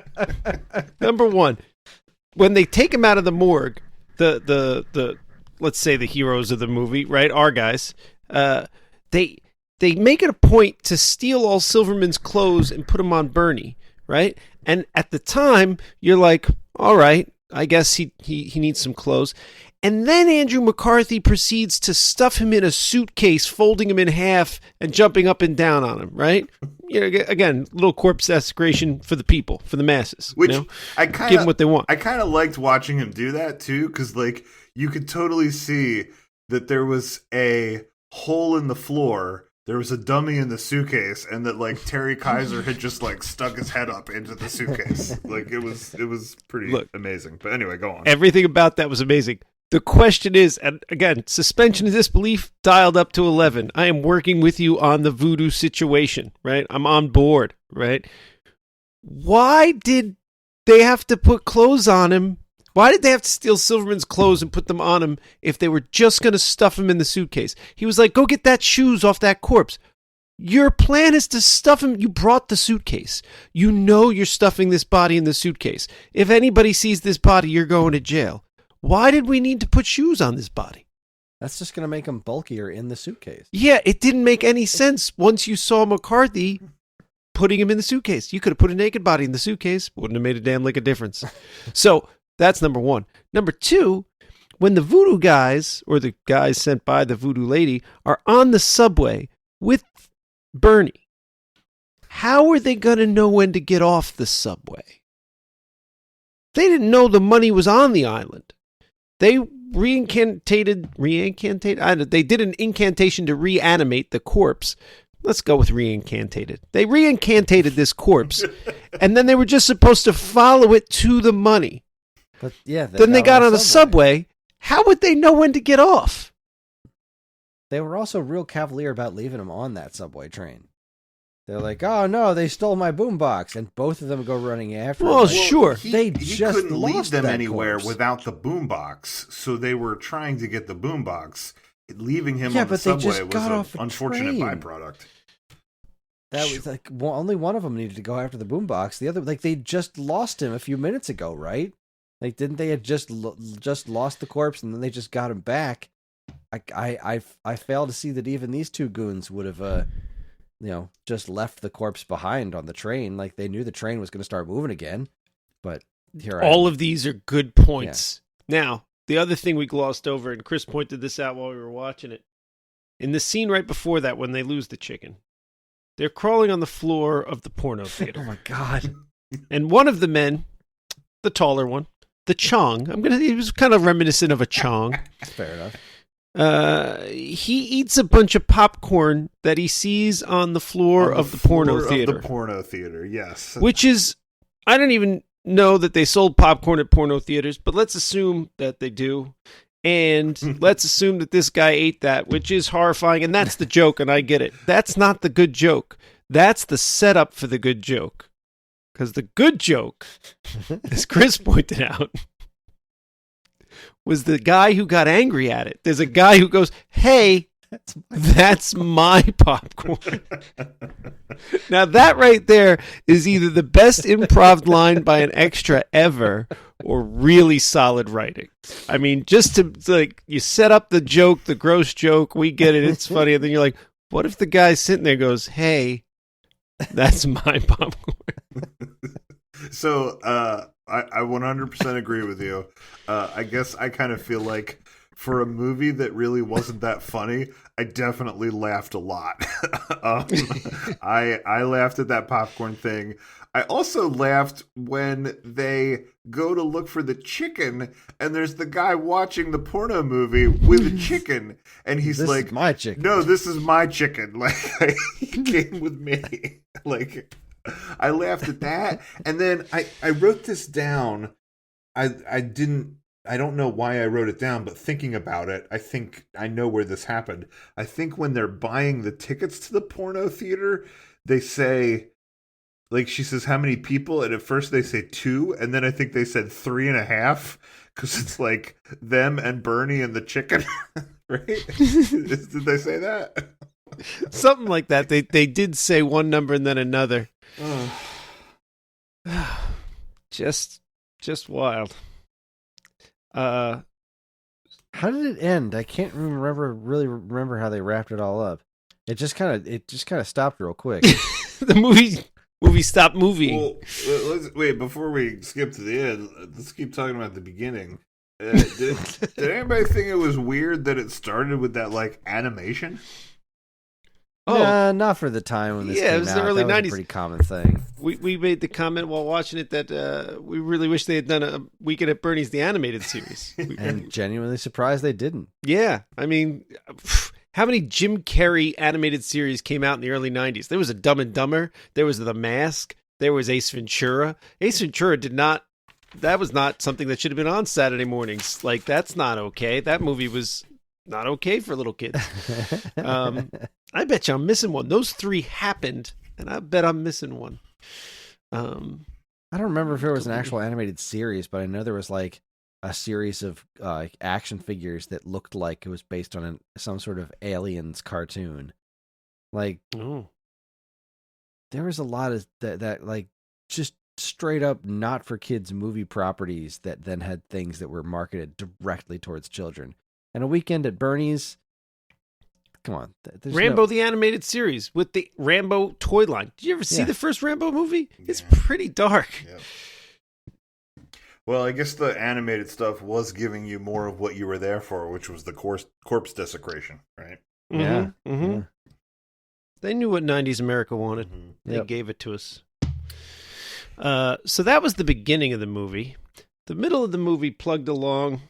when they take him out of the morgue, the let's say the heroes of the movie, right? Our guys, they make it a point to steal all Silverman's clothes and put them on Bernie, right? And at the time, you're like, all right, I guess he needs some clothes. And then Andrew McCarthy proceeds to stuff him in a suitcase, folding him in half and jumping up and down on him, right? You know, again, little corpse desecration for the people, for the masses. Which, you know? I kind of give them what they want. I kind of liked watching him do that too, because like you could totally see that there was a hole in the floor. There was a dummy in the suitcase, and that like Terry Kaiser had just like stuck his head up into the suitcase. Like it was pretty amazing. But anyway, go on. Everything about that was amazing. The question is, and again, suspension of disbelief dialed up to 11. I am working with you on the voodoo situation, right? I'm on board, right? Why did they have to put clothes on him? Why did they have to steal Silverman's clothes and put them on him if they were just going to stuff him in the suitcase? He was like, go get that shoes off that corpse. Your plan is to stuff him. You brought the suitcase. You know you're stuffing this body in the suitcase. If anybody sees this body, you're going to jail. Why did we need to put shoes on this body? That's just going to make him bulkier in the suitcase. Yeah, it didn't make any sense once you saw McCarthy putting him in the suitcase. You could have put a naked body in the suitcase. Wouldn't have made a damn lick of difference. So that's number one. Number two, when the voodoo guys, or the guys sent by the voodoo lady, are on the subway with Bernie, how are they going to know when to get off the subway? They didn't know the money was on the island. They they did an incantation to reanimate the corpse. Let's go with reincantated. They reincantated this corpse, and then they were just supposed to follow it to the money. But yeah, then they got on the subway. How would they know when to get off? They were also real cavalier about leaving him on that subway train. They're like, oh no, they stole my boombox, and both of them go running after him. Well, Like, sure. He just couldn't leave lost them that anywhere corpse. without the boombox, so they were trying to get the boombox. Leaving him Yeah, on the but they subway just was got an off a unfortunate train. byproduct. That was like only one of them needed to go after the boombox. The other, like, they just lost him a few minutes ago, right? Like, didn't they had just lost the corpse and then they just got him back? I fail to see that even these two goons would have, just left the corpse behind on the train. Like, they knew the train was going to start moving again. But here, All of these are good points. Yeah. Now, the other thing we glossed over, and Chris pointed this out while we were watching it, in the scene right before that, when they lose the chicken, they're crawling on the floor of the porno theater. Oh my god! And one of the men, the taller one, the Chong, he was kind of reminiscent of a Chong. Fair enough. He eats a bunch of popcorn that he sees on the floor of the porno theater. Of the porno theater, yes. Which is, I don't even know that they sold popcorn at porno theaters, but let's assume that they do. And let's assume that this guy ate that, which is horrifying. And that's the joke, and I get it. That's not the good joke. That's the setup for the good joke. Because the good joke, as Chris pointed out, was the guy who got angry at it. There's a guy who goes, hey, that's my popcorn. Now that right there is either the best improv line by an extra ever or really solid writing. I mean, just to like, you set up the joke, the gross joke, we get it, it's funny, and then you're like, what if the guy sitting there goes, hey, that's my popcorn? So I 100% agree with you. I guess I kind of feel like for a movie that really wasn't that funny, I definitely laughed a lot. I laughed at that popcorn thing. I also laughed when they go to look for the chicken, and there's the guy watching the porno movie with a chicken, and he's this like, is my chicken. No, this is my chicken. Like, he came with me. Like, I laughed at that. And then I wrote this down. I I don't know why I wrote it down, but thinking about it, I think I know where this happened. I think when they're buying the tickets to the porno theater, they say, like, she says, how many people? And at first they say 2, and then I think they said 3.5, because it's like them and Bernie and the chicken, right? Did they say that? Something like that. They did say one number and then another. Just wild. How did it end? I can't really remember how they wrapped it all up. It just kind of stopped real quick. The movie stopped moving. Well, let's wait before we skip to the end. Let's keep talking about the beginning. Did anybody think it was weird that it started with that like animation? Oh, nah, not for the time when this came out. It was the early 90s. A pretty common thing. We made the comment while watching it that we really wish they had done a Weekend at Bernie's the animated series. And genuinely surprised they didn't. Yeah, I mean, how many Jim Carrey animated series came out in the early 90s? There was a Dumb and Dumber. There was The Mask. There was Ace Ventura. Ace Ventura that was not something that should have been on Saturday mornings. Like, that's not okay. That movie was not okay for little kids. I bet you I'm missing one. Those 3 happened, and I bet I'm missing one. I don't remember if it was an actual animated series, but I know there was like a series of action figures that looked like it was based on some sort of aliens cartoon. Like, there was a lot of that like just straight up not for kids movie properties that then had things that were marketed directly towards children. And A Weekend at Bernie's. Come on. Rambo the animated series with the Rambo toy line. Did you ever see the first Rambo movie? Yeah. It's pretty dark. Yeah. Well, I guess the animated stuff was giving you more of what you were there for, which was the corpse desecration, right? Mm-hmm. Yeah. Mm-hmm. Yeah. They knew what 90s America wanted. Mm-hmm. They gave it to us. So that was the beginning of the movie. The middle of the movie plugged along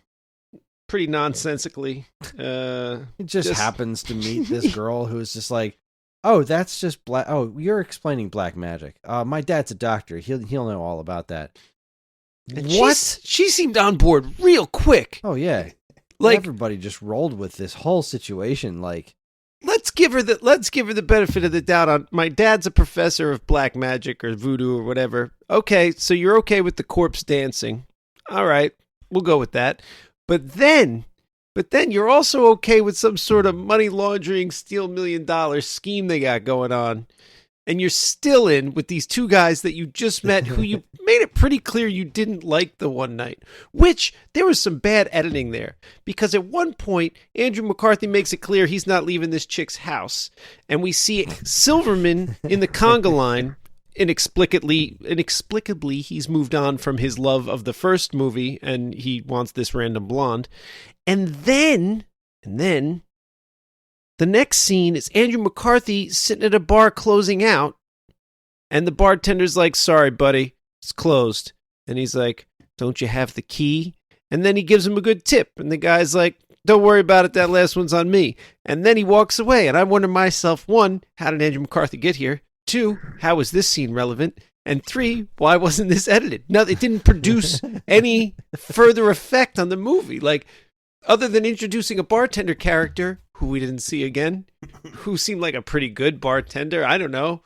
pretty nonsensically. It just happens to meet this girl who's just like, oh, that's just black. Oh, you're explaining black magic. My dad's a doctor. He'll know all about that. And what? She seemed on board real quick. Oh yeah, like everybody just rolled with this whole situation. Like, let's give her the benefit of the doubt on my dad's a professor of black magic or voodoo or whatever. Okay, so you're okay with the corpse dancing. All right, we'll go with that. But then you're also okay with some sort of money laundering, steal $1 million scheme they got going on. And you're still in with these 2 guys that you just met who you made it pretty clear you didn't like the one night, which there was some bad editing there because at one point, Andrew McCarthy makes it clear he's not leaving this chick's house. And we see Silverman in the conga line. Inexplicably, he's moved on from his love of the first movie and he wants this random blonde. And then the next scene is Andrew McCarthy sitting at a bar closing out and the bartender's like, sorry, buddy, it's closed. And he's like, don't you have the key? And then he gives him a good tip. And the guy's like, don't worry about it. That last one's on me. And then he walks away. And I wonder myself, 1, how did Andrew McCarthy get here? 2, how is this scene relevant? And 3, why wasn't this edited? No, it didn't produce any further effect on the movie. Like, other than introducing a bartender character, who we didn't see again, who seemed like a pretty good bartender. I don't know.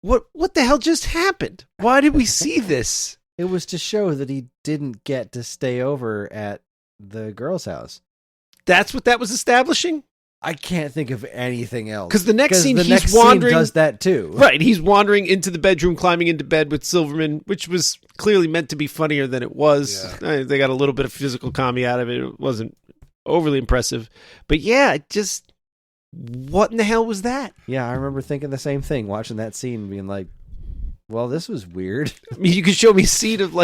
What the hell just happened? Why did we see this? It was to show that he didn't get to stay over at the girl's house. That's what that was establishing? I can't think of anything else. Because the next scene, he's wandering. Scene does that too. Right. He's wandering into the bedroom, climbing into bed with Silverman, which was clearly meant to be funnier than it was. Yeah. They got a little bit of physical comedy out of it. It wasn't overly impressive. But yeah, what in the hell was that? Yeah, I remember thinking the same thing, watching that scene and being like, well, this was weird. I mean, you could show me a scene of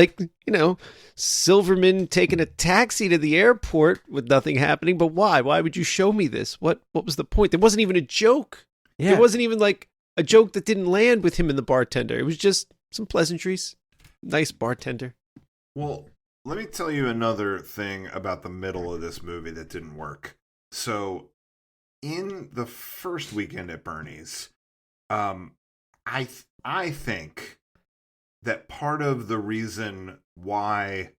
Silverman taking a taxi to the airport with nothing happening, but why? Why would you show me this? What was the point? There wasn't even a joke. Yeah. It wasn't even like a joke that didn't land with him and the bartender. It was just some pleasantries. Nice bartender. Well, let me tell you another thing about the middle of this movie that didn't work. So, in the first Weekend at Bernie's, I think that part of the reason why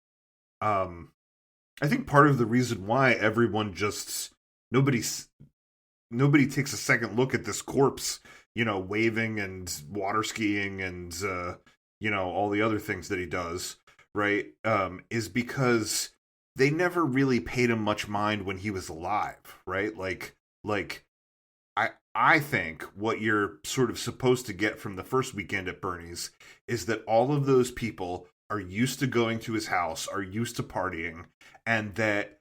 I think part of the reason why everyone just nobody takes a second look at this corpse, waving and water skiing and all the other things that he does, right? Is because they never really paid him much mind when he was alive, right? Like I think what you're sort of supposed to get from the first Weekend at Bernie's is that all of those people are used to going to his house, are used to partying, and that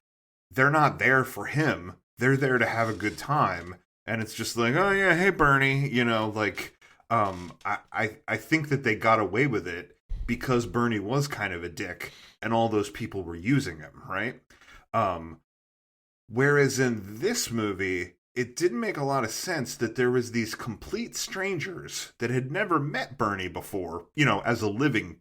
they're not there for him. They're there to have a good time. And it's just like, oh yeah, hey Bernie, I think that they got away with it because Bernie was kind of a dick and all those people were using him, right? Whereas in this movie, it didn't make a lot of sense that there was these complete strangers that had never met Bernie before, as a living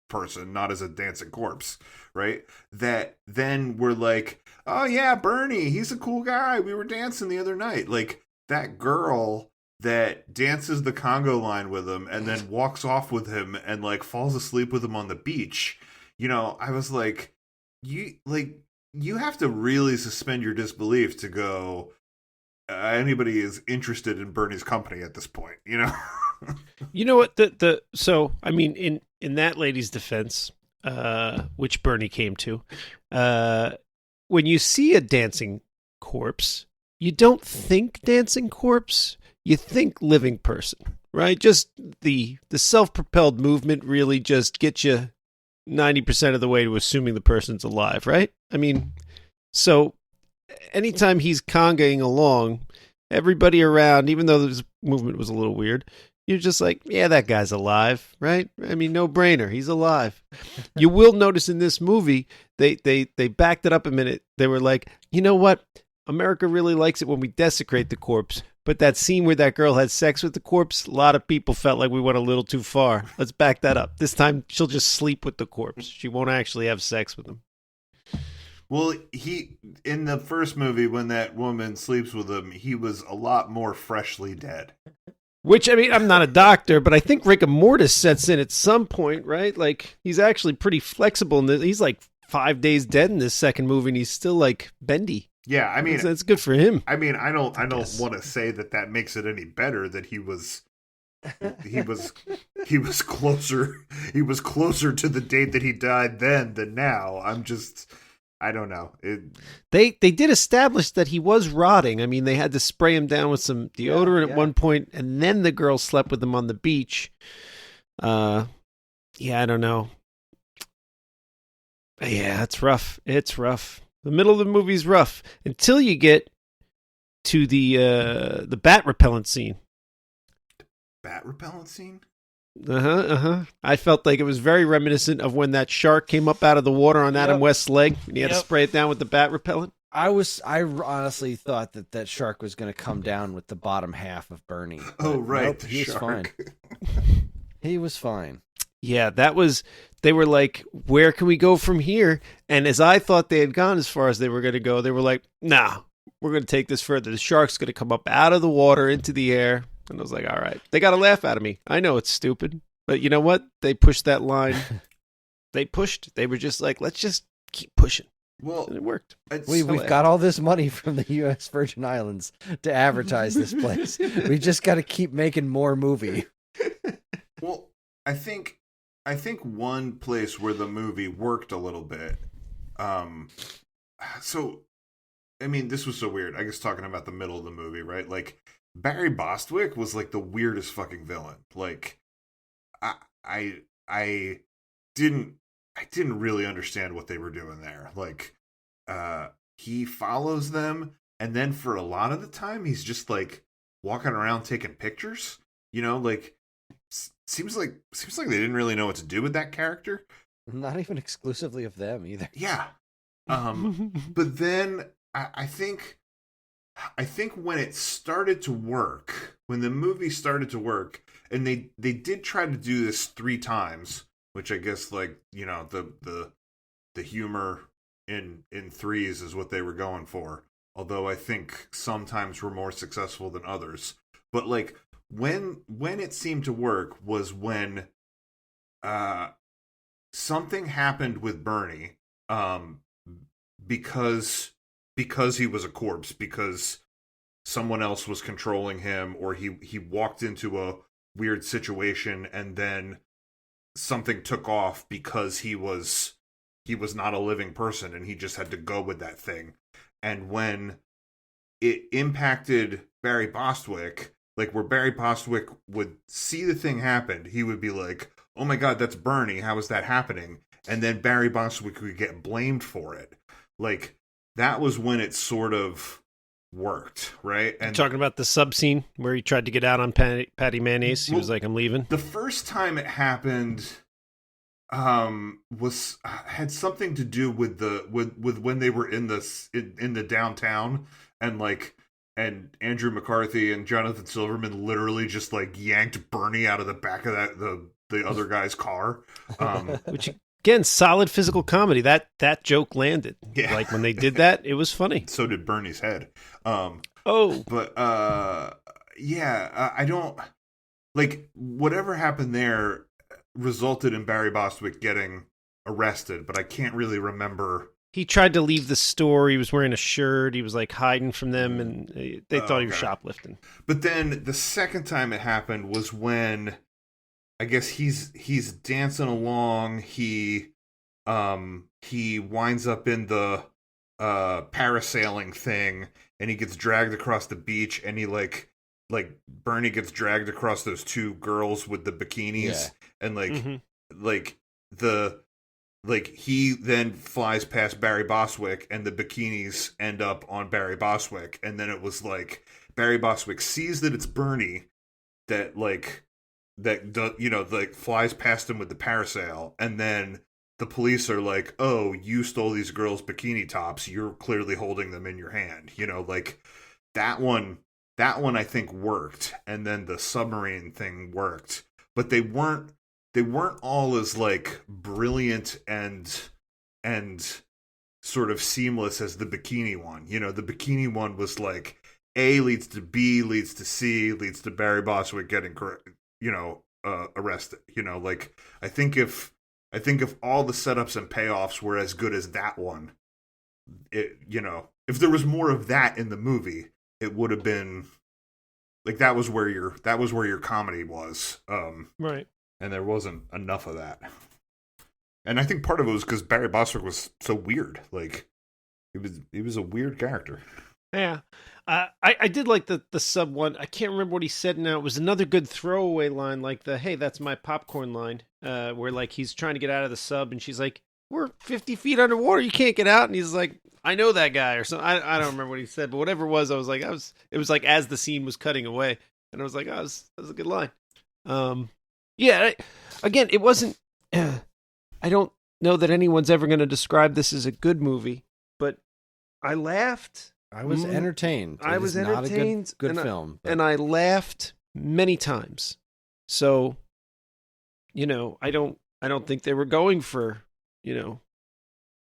person, not as a dancing corpse, right? That then were like, oh yeah, Bernie, he's a cool guy. We were dancing the other night. Like that girl that dances the Congo line with him and then walks off with him and like falls asleep with him on the beach. I was like, you have to really suspend your disbelief to go, anybody is interested in Bernie's company at this point, You know what? So I mean, in that lady's defense, which Bernie came to, when you see a dancing corpse, you don't think dancing corpse, you think living person, right? Just the self-propelled movement really just gets you 90% of the way to assuming the person's alive, right? I mean, so anytime he's congaing along, everybody around, even though this movement was a little weird, you're just like, yeah, that guy's alive, right? I mean, no brainer. He's alive. You will notice in this movie, they backed it up a minute. They were like, you know what? America really likes it when we desecrate the corpse. But that scene where that girl had sex with the corpse, a lot of people felt like we went a little too far. Let's back that up. This time, she'll just sleep with the corpse. She won't actually have sex with him. Well, in the first movie, when that woman sleeps with him, he was a lot more freshly dead. Which, I mean, I'm not a doctor, but I think rigor mortis sets in at some point, right? Like, he's actually pretty flexible. He's like 5 days dead in this second movie, and he's still like bendy. Yeah, I mean, that's good for him. I mean, I don't want to say that makes it any better that he was closer to the date that he died then than now. I don't know. They did establish that he was rotting. I mean, they had to spray him down with some deodorant at one point, and then the girl slept with him on the beach. I don't know. Yeah, it's rough. It's rough. The middle of the movie's rough until you get to the bat repellent scene. Bat repellent scene? I felt like it was very reminiscent of when that shark came up out of the water on Adam West's leg, and he had to spray it down with the bat repellent. I honestly thought that shark was going to come down with the bottom half of Bernie. Oh, right. Nope, he was fine. He was fine. Yeah, they were like, where can we go from here? And as I thought they had gone as far as they were going to go, they were like, nah, we're going to take this further. The shark's going to come up out of the water into the air. And I was like, all right. They got to laugh out of me. I know it's stupid. But you know what? They pushed that line. They were just like, let's just keep pushing. Well, and it worked. We've got all this money from the U.S. Virgin Islands to advertise this place. We just got to keep making more movie. Well, I think one place where the movie worked a little bit. So, I mean, this was so weird. I guess talking about the middle of the movie, right? Like, Barry Bostwick was like the weirdest fucking villain. Like, I didn't really understand what they were doing there. Like, he follows them, and then for a lot of the time, he's just like walking around taking pictures. Like. Seems like they didn't really know what to do with that character. Not even exclusively of them either. Yeah. But then I think when it started to work, when the movie started to work, and they did try to do this 3 times, which I guess like, the humor in threes is what they were going for. Although I think sometimes were more successful than others. But like when it seemed to work was when something happened with Bernie because he was a corpse, because someone else was controlling him, or he walked into a weird situation and then something took off because he was not a living person and he just had to go with that thing. And when it impacted Barry Bostwick, like where Barry Bostwick would see the thing happen, he would be like, oh my God, that's Bernie. How is that happening? And then Barry Bostwick would get blamed for it. Like, that was when it sort of worked, right? And you're talking about the sub scene where he tried to get out on Patty Mayonnaise. He was like, I'm leaving. The first time it happened had something to do with when they were in the downtown, and Andrew McCarthy and Jonathan Silverman literally just like yanked Bernie out of the back of the other guy's car. Which, again, solid physical comedy. That joke landed. Yeah. Like when they did that, it was funny. So did Bernie's head. But I don't like whatever happened there resulted in Barry Bostwick getting arrested, but I can't really remember. He tried to leave the store. He was wearing a shirt. He was like hiding from them, and they thought he was shoplifting. But then the second time it happened was when I guess he's dancing along. He winds up in the parasailing thing, and he gets dragged across the beach, and he like Bernie gets dragged across those two girls with the bikinis, and he then flies past Barry Bostwick, and the bikinis end up on Barry Bostwick, and then it was like Barry Bostwick sees that it's Bernie that flies past him with the parasail, and then the police are like, "Oh, you stole these girls' bikini tops. You're clearly holding them in your hand." That one I think worked, and then the submarine thing worked, but they weren't all as like brilliant and sort of seamless as the bikini one. The bikini one was like A leads to B, leads to C, leads to Barry Bostwick getting arrested. I think if all the setups and payoffs were as good as that one, if there was more of that in the movie, it would have been like that was where your comedy was. Right. And there wasn't enough of that. And I think part of it was because Barry Bostwick was so weird. Like, he was a weird character. Yeah. I did like the sub one. I can't remember what he said now. It was another good throwaway line, like the, hey, that's my popcorn line, where like he's trying to get out of the sub, and she's like, we're 50 feet underwater. You can't get out. And he's like, I know that guy or something. I don't remember what he said, but whatever it was, I was like, it was like as the scene was cutting away. And I was like, that was a good line. Yeah, again, it wasn't. I don't know that anyone's ever going to describe this as a good movie, but I laughed. I was entertained. I was entertained. Not a good film, and I laughed many times. So, I don't think they were going for,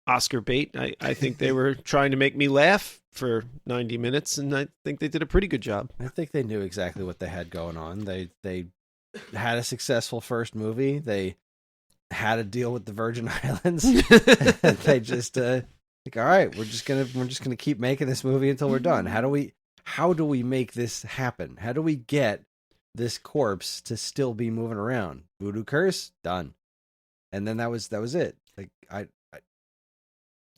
Oscar bait. I think they were trying to make me laugh for 90 minutes, and I think they did a pretty good job. I think they knew exactly what they had going on. They had a successful first movie. They had a deal with the Virgin Islands. They just all right, we're just gonna keep making this movie until we're done. How do we make this happen? How do we get this corpse to still be moving around? Voodoo curse, done. And then that was it. Like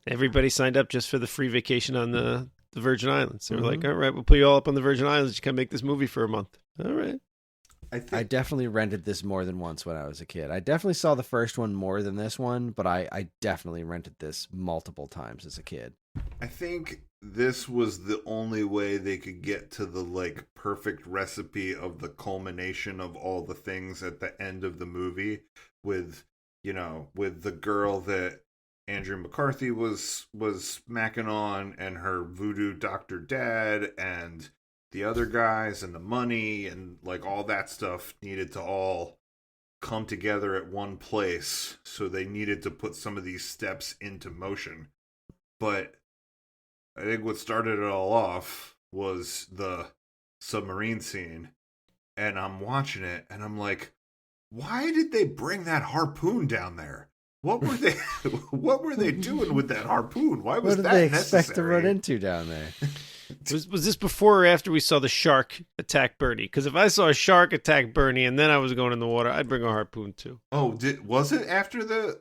everybody signed up just for the free vacation on the Virgin Islands. They were like, all right, we'll put you all up on the Virgin Islands. You can make this movie for a month. All right. I definitely rented this more than once when I was a kid. I definitely saw the first one more than this one, but I definitely rented this multiple times as a kid. I think this was the only way they could get to the like perfect recipe of the culmination of all the things at the end of the movie with the girl that Andrew McCarthy was macking on, and her voodoo doctor dad, and the other guys, and the money, and like all that stuff needed to all come together at one place. So they needed to put some of these steps into motion. But I think what started it all off was the submarine scene. And I'm watching it, and I'm like, why did they bring that harpoon down there? What were they? What were they doing with that harpoon? Why was what did that they necessary? expect to run into down there? Was this before or after we saw the shark attack Bernie? Because if I saw a shark attack Bernie and then I was going in the water, I'd bring a harpoon too. Oh, was it after the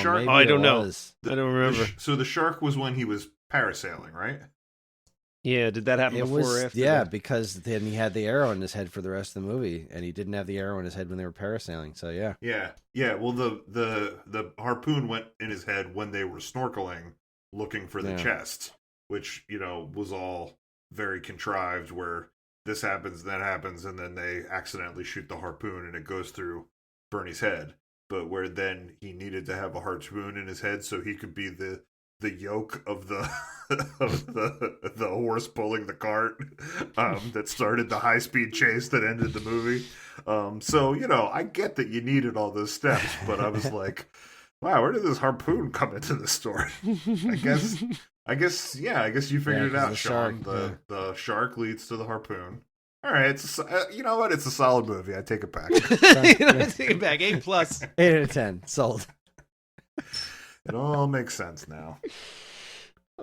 shark? Oh, I don't know. I don't remember. So the shark was when he was parasailing, right? Yeah, did that happen before or after? Yeah, that? because then he had the arrow in his head for the rest of the movie, and he didn't have the arrow in his head when they were parasailing. So yeah. Yeah. Well, the harpoon went in his head when they were snorkeling, looking for the chest, which was all very contrived. Where this happens, that happens, and then they accidentally shoot the harpoon, and it goes through Bernie's head. But where then he needed to have a harpoon in his head so he could be the yoke of the the horse pulling the cart that started the high-speed chase that ended the movie. So I get that you needed all those steps, but I was like, wow, where did this harpoon come into the story? I guess you figured it out, Sean. The shark leads to the harpoon. All right, you know what? It's a solid movie. I take it back. I take it back. A+. 8 out of 10. Sold. It all makes sense now.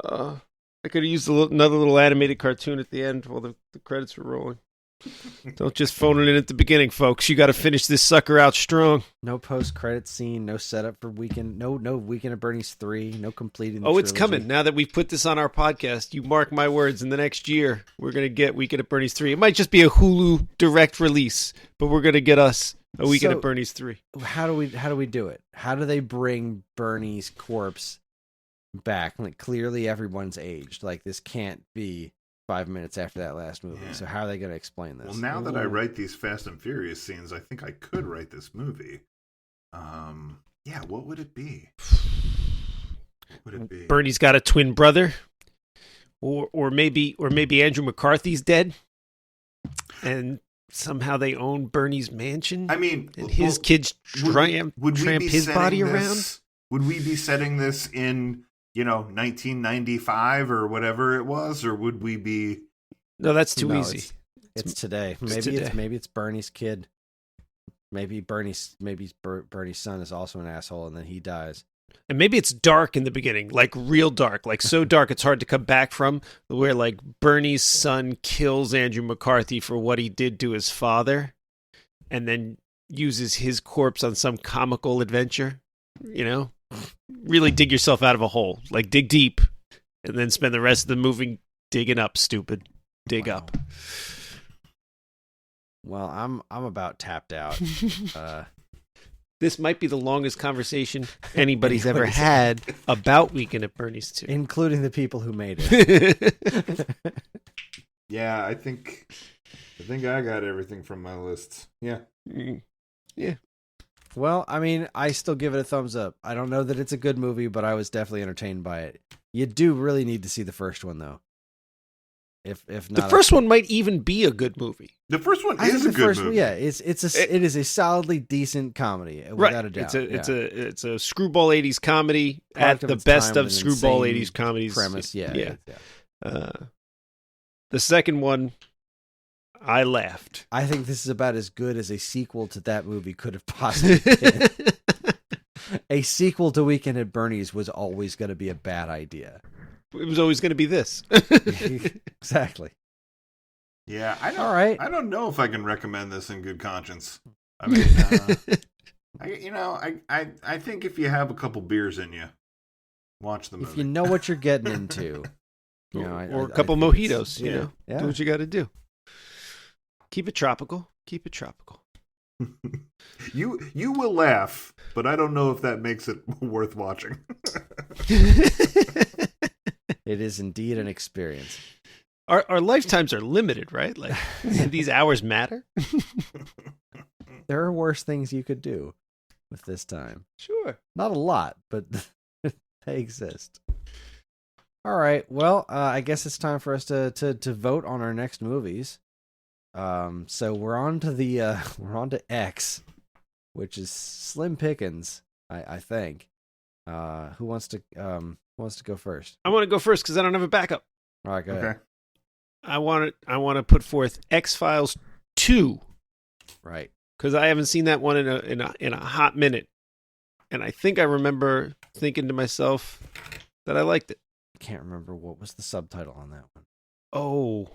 I could have used another little animated cartoon at the end while the credits were rolling. Don't just phone it in at the beginning, folks. You got to finish this sucker out strong. No post-credit scene, no setup for Weekend, no Weekend at Bernie's 3, no completing the it's trilogy. coming. Now that we've put this on our podcast, you mark my words, in the next year, we're going to get Weekend at Bernie's 3. It might just be a Hulu direct release, but we're going to get us a Weekend at Bernie's 3. How do we do it? How do they bring Bernie's corpse back? Like, clearly everyone's aged. Like, this can't be 5 minutes after that last movie. Yeah. So how are they going to explain this? Well, now that I write these Fast and Furious scenes, I think I could write this movie. Yeah, what would it be? Bernie's got a twin brother, or maybe Andrew McCarthy's dead, and somehow they own Bernie's mansion. I mean, and his kids tramp his body around. Would we be setting this in 1995 or whatever it was, or would we be? No, that's too easy. It's today. Maybe it's Bernie's kid. Maybe Bernie's son is also an asshole, and then he dies. And maybe it's dark in the beginning, like real dark, like so dark it's hard to come back from. Where like Bernie's son kills Andrew McCarthy for what he did to his father, and then uses his corpse on some comical adventure. Really dig yourself out of a hole. Like, dig deep, and then spend the rest of the movie digging up, stupid. Dig up. Well, I'm about tapped out. This might be the longest conversation anybody's ever had about Weekend at Bernie's 2. Including the people who made it. Yeah, I think I got everything from my list. Yeah. Yeah. Well, I mean, I still give it a thumbs up. I don't know that it's a good movie, but I was definitely entertained by it. You do really need to see the first one, though. If not, the first one might even be a good movie. The first one is a good movie. Yeah, it is a solidly decent comedy, without a doubt. It's a screwball 80s comedy at the best of screwball 80s comedies. Premise, yeah. The second one, I laughed. I think this is about as good as a sequel to that movie could have possibly been. A sequel to Weekend at Bernie's was always going to be a bad idea. It was always going to be this. Exactly. Yeah, all right. I don't know if I can recommend this in good conscience. I mean, I think if you have a couple beers in you, watch the movie. If you know what you're getting into, or a couple mojitos, do what you got to do. Keep it tropical. You will laugh, but I don't know if that makes it worth watching. It is indeed an experience. Our lifetimes are limited, right? Like, these hours matter. There are worse things you could do with this time. Sure. Not a lot, but they exist. All right. Well, I guess it's time for us to vote on our next movies. So we're on to X, which is slim pickings, I think. Who wants to go first? I want to go first because I don't have a backup. All right, go ahead. I want to put forth X-Files 2. Right. Because I haven't seen that one in a hot minute. and I think I remember thinking to myself that I liked it. I can't remember what was the subtitle on that one. Oh.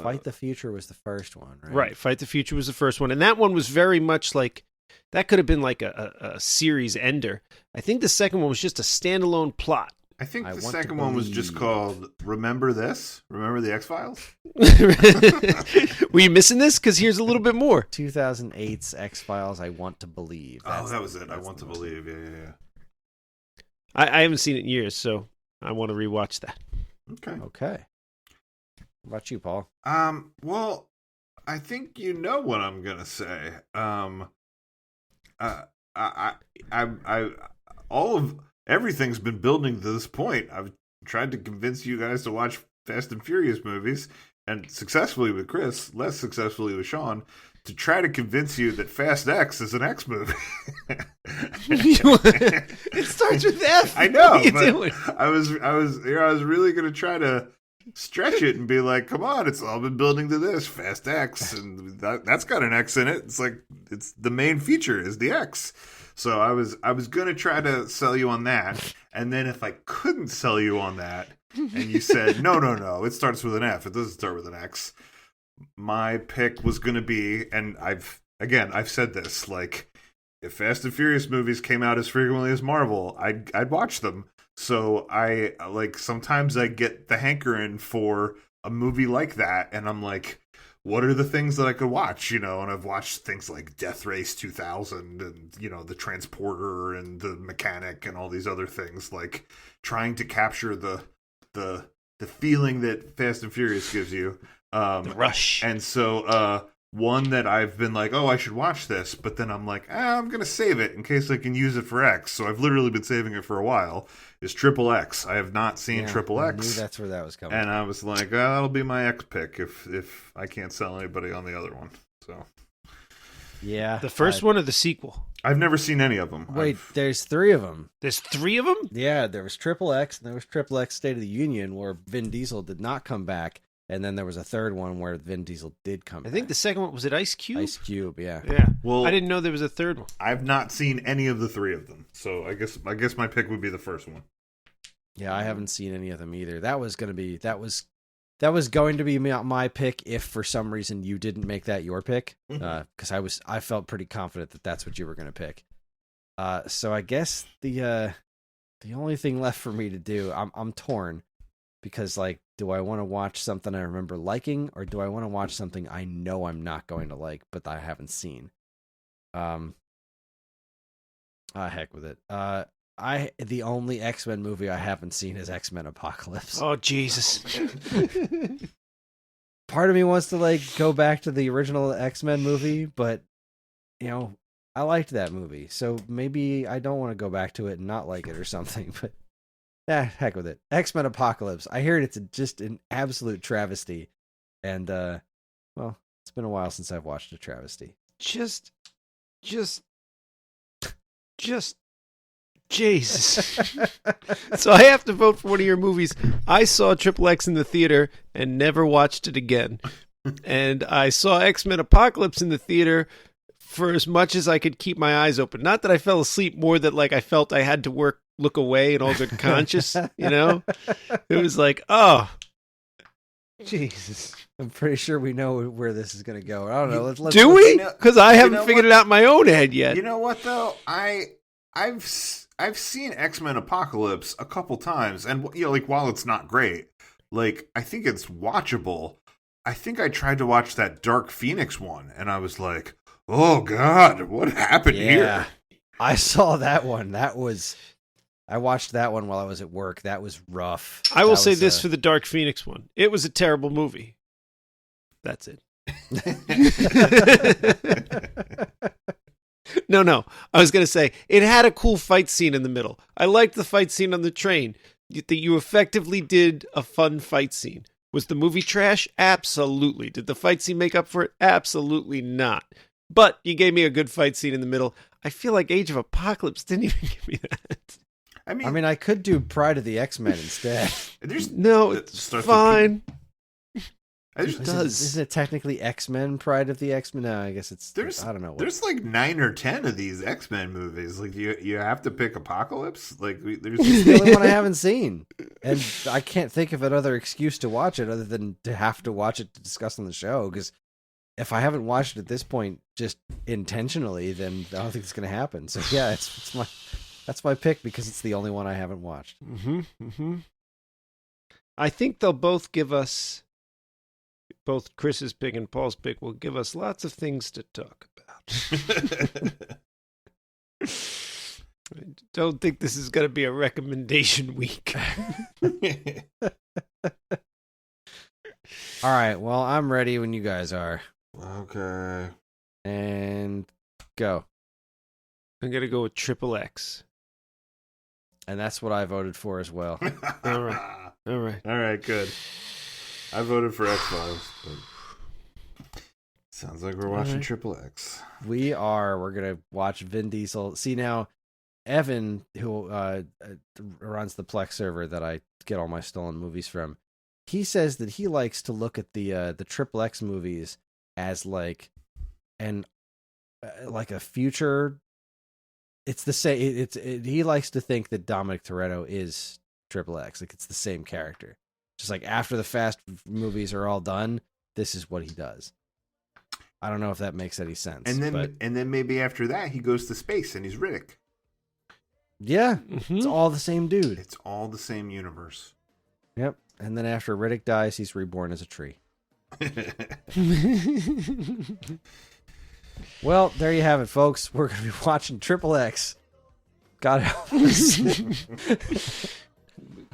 Fight the Future was the first one, right? Right. Fight the Future was the first one. And that one was very much like, that could have been like a series ender. I think the second one was just a standalone plot. I think the second one was just called Remember This? Remember the X-Files? Were you missing this? Because here's a little bit more. 2008's X-Files, I Want to Believe. That was it. I Want to Believe. Yeah. I haven't seen it in years, so I want to rewatch that. Okay. What about you, Paul? Well, I think you know what I'm gonna say. Everything's been building to this point. I've tried to convince you guys to watch Fast and Furious movies, and successfully with Chris, less successfully with Sean, to try to convince you that Fast X is an X movie. It starts with F. I know. What are you but doing? I was really gonna try to stretch it and be like, come on, it's all been building to this Fast X, and that's got an X in it. It's like, it's the main feature is the X. So I was gonna try to sell you on that, and then if I couldn't sell you on that, and you said no, it starts with an F, it doesn't start with an X, my pick was gonna be, and I've said this, like, if Fast and Furious movies came out as frequently as Marvel, I'd watch them. So I like, sometimes I get the hankering for a movie like that, and I'm like, what are the things that I could watch, and I've watched things like Death Race 2000 and, The Transporter and The Mechanic and all these other things, like trying to capture the feeling that Fast and Furious gives you. The rush. And so one that I've been like, oh, I should watch this, but then I'm like, I'm going to save it in case I can use it for X. So I've literally been saving it for a while, is Triple X. I have not seen Triple X. I knew that's where that was coming and I was like, that'll be my X pick if I can't sell anybody on the other one. So yeah. The first one or the sequel? I've never seen any of them. Wait, there's 3 of them. There's 3 of them? Yeah, there was Triple X, and there was Triple X State of the Union, where Vin Diesel did not come back. And then there was a third one where Vin Diesel did come back. I think the second one, was it Ice Cube? Ice Cube, yeah. Yeah. Well, I didn't know there was a third one. I've not seen any of the 3 of them. So I guess my pick would be the first one. Yeah, I haven't seen any of them either. That was going to be my pick if for some reason you didn't make that your pick, because I felt pretty confident that that's what you were going to pick. So I guess the only thing left for me to do, I'm torn, because, like, do I want to watch something I remember liking, or do I want to watch something I know I'm not going to like but I haven't seen? Heck with it. The only X-Men movie I haven't seen is X-Men Apocalypse. Oh, Jesus. Part of me wants to, like, go back to the original X-Men movie, but, I liked that movie, so maybe I don't want to go back to it and not like it or something, but heck with it. X-Men Apocalypse. I hear it's just an absolute travesty, and, well, it's been a while since I've watched a travesty. Just Jesus. So I have to vote for one of your movies. I saw Triple X in the theater and never watched it again. And I saw X-Men Apocalypse in the theater for as much as I could keep my eyes open. Not that I fell asleep, more that, like, I felt I had to look away in all good conscience, It was like, oh, Jesus. I'm pretty sure we know where this is going to go. I don't know. Let's Do we? Because I haven't figured it out in my own head yet. You know what, though? I've seen X-Men Apocalypse a couple times, and, like, while it's not great, like, I think it's watchable. I think I tried to watch that Dark Phoenix one, and I was like, oh, God, what happened here? I saw that one. I watched that one while I was at work. That was rough. I will say this for the Dark Phoenix one. It was a terrible movie. That's it. No. I was going to say, it had a cool fight scene in the middle. I liked the fight scene on the train. That you effectively did a fun fight scene. Was the movie trash? Absolutely. Did the fight scene make up for it? Absolutely not. But you gave me a good fight scene in the middle. I feel like Age of Apocalypse didn't even give me that. I mean, I could do Pride of the X-Men instead. No, it's fine. Isn't it technically X-Men Pride of the X-Men? No, I guess it's... I don't know. There's like 9 or 10 of these X-Men movies. Like, you have to pick Apocalypse? Like, there's... It's the only one I haven't seen. And I can't think of another excuse to watch it other than to have to watch it to discuss on the show. Because if I haven't watched it at this point just intentionally, then I don't think it's going to happen. So yeah, that's my pick because it's the only one I haven't watched. I think they'll both give us... Both Chris's pick and Paul's pick will give us lots of things to talk about. I don't think this is going to be a recommendation week. All right, well, I'm ready when you guys are. Okay. And go. I'm going to go with XXX. And that's what I voted for as well. All right. All right, good. I voted for X-Files, but sounds like we're watching XXX. We are. We're going to watch Vin Diesel. See, now, Evan, who runs the Plex server that I get all my stolen movies from, he says that he likes to look at the XXX movies as like a future. It's the same. He likes to think that Dominic Toretto is XXX. Like, it's the same character. Just like after the Fast movies are all done, this is what he does. I don't know if that makes any sense. And then maybe after that, he goes to space and he's Riddick. Yeah, It's all the same dude. It's all the same universe. Yep. And then after Riddick dies, he's reborn as a tree. Well, there you have it, folks. We're going to be watching XXX. God help us.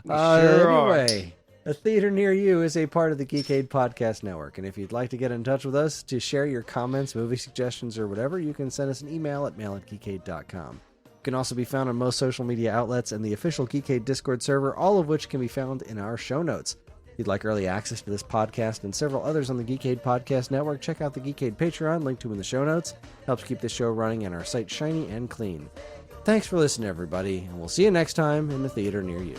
Anyway. A theater near you is a part of the Geekade Podcast Network, and if you'd like to get in touch with us to share your comments, movie suggestions, or whatever, you can send us an email at mail@geekade.com. You can also be found on most social media outlets and the official Geekade Discord server, all of which can be found in our show notes. If you'd like early access to this podcast and several others on the Geekade Podcast Network, check out the Geekade Patreon, linked to in the show notes. Helps keep this show running and our site shiny and clean. Thanks for listening, everybody, and we'll see you next time in the theater near you.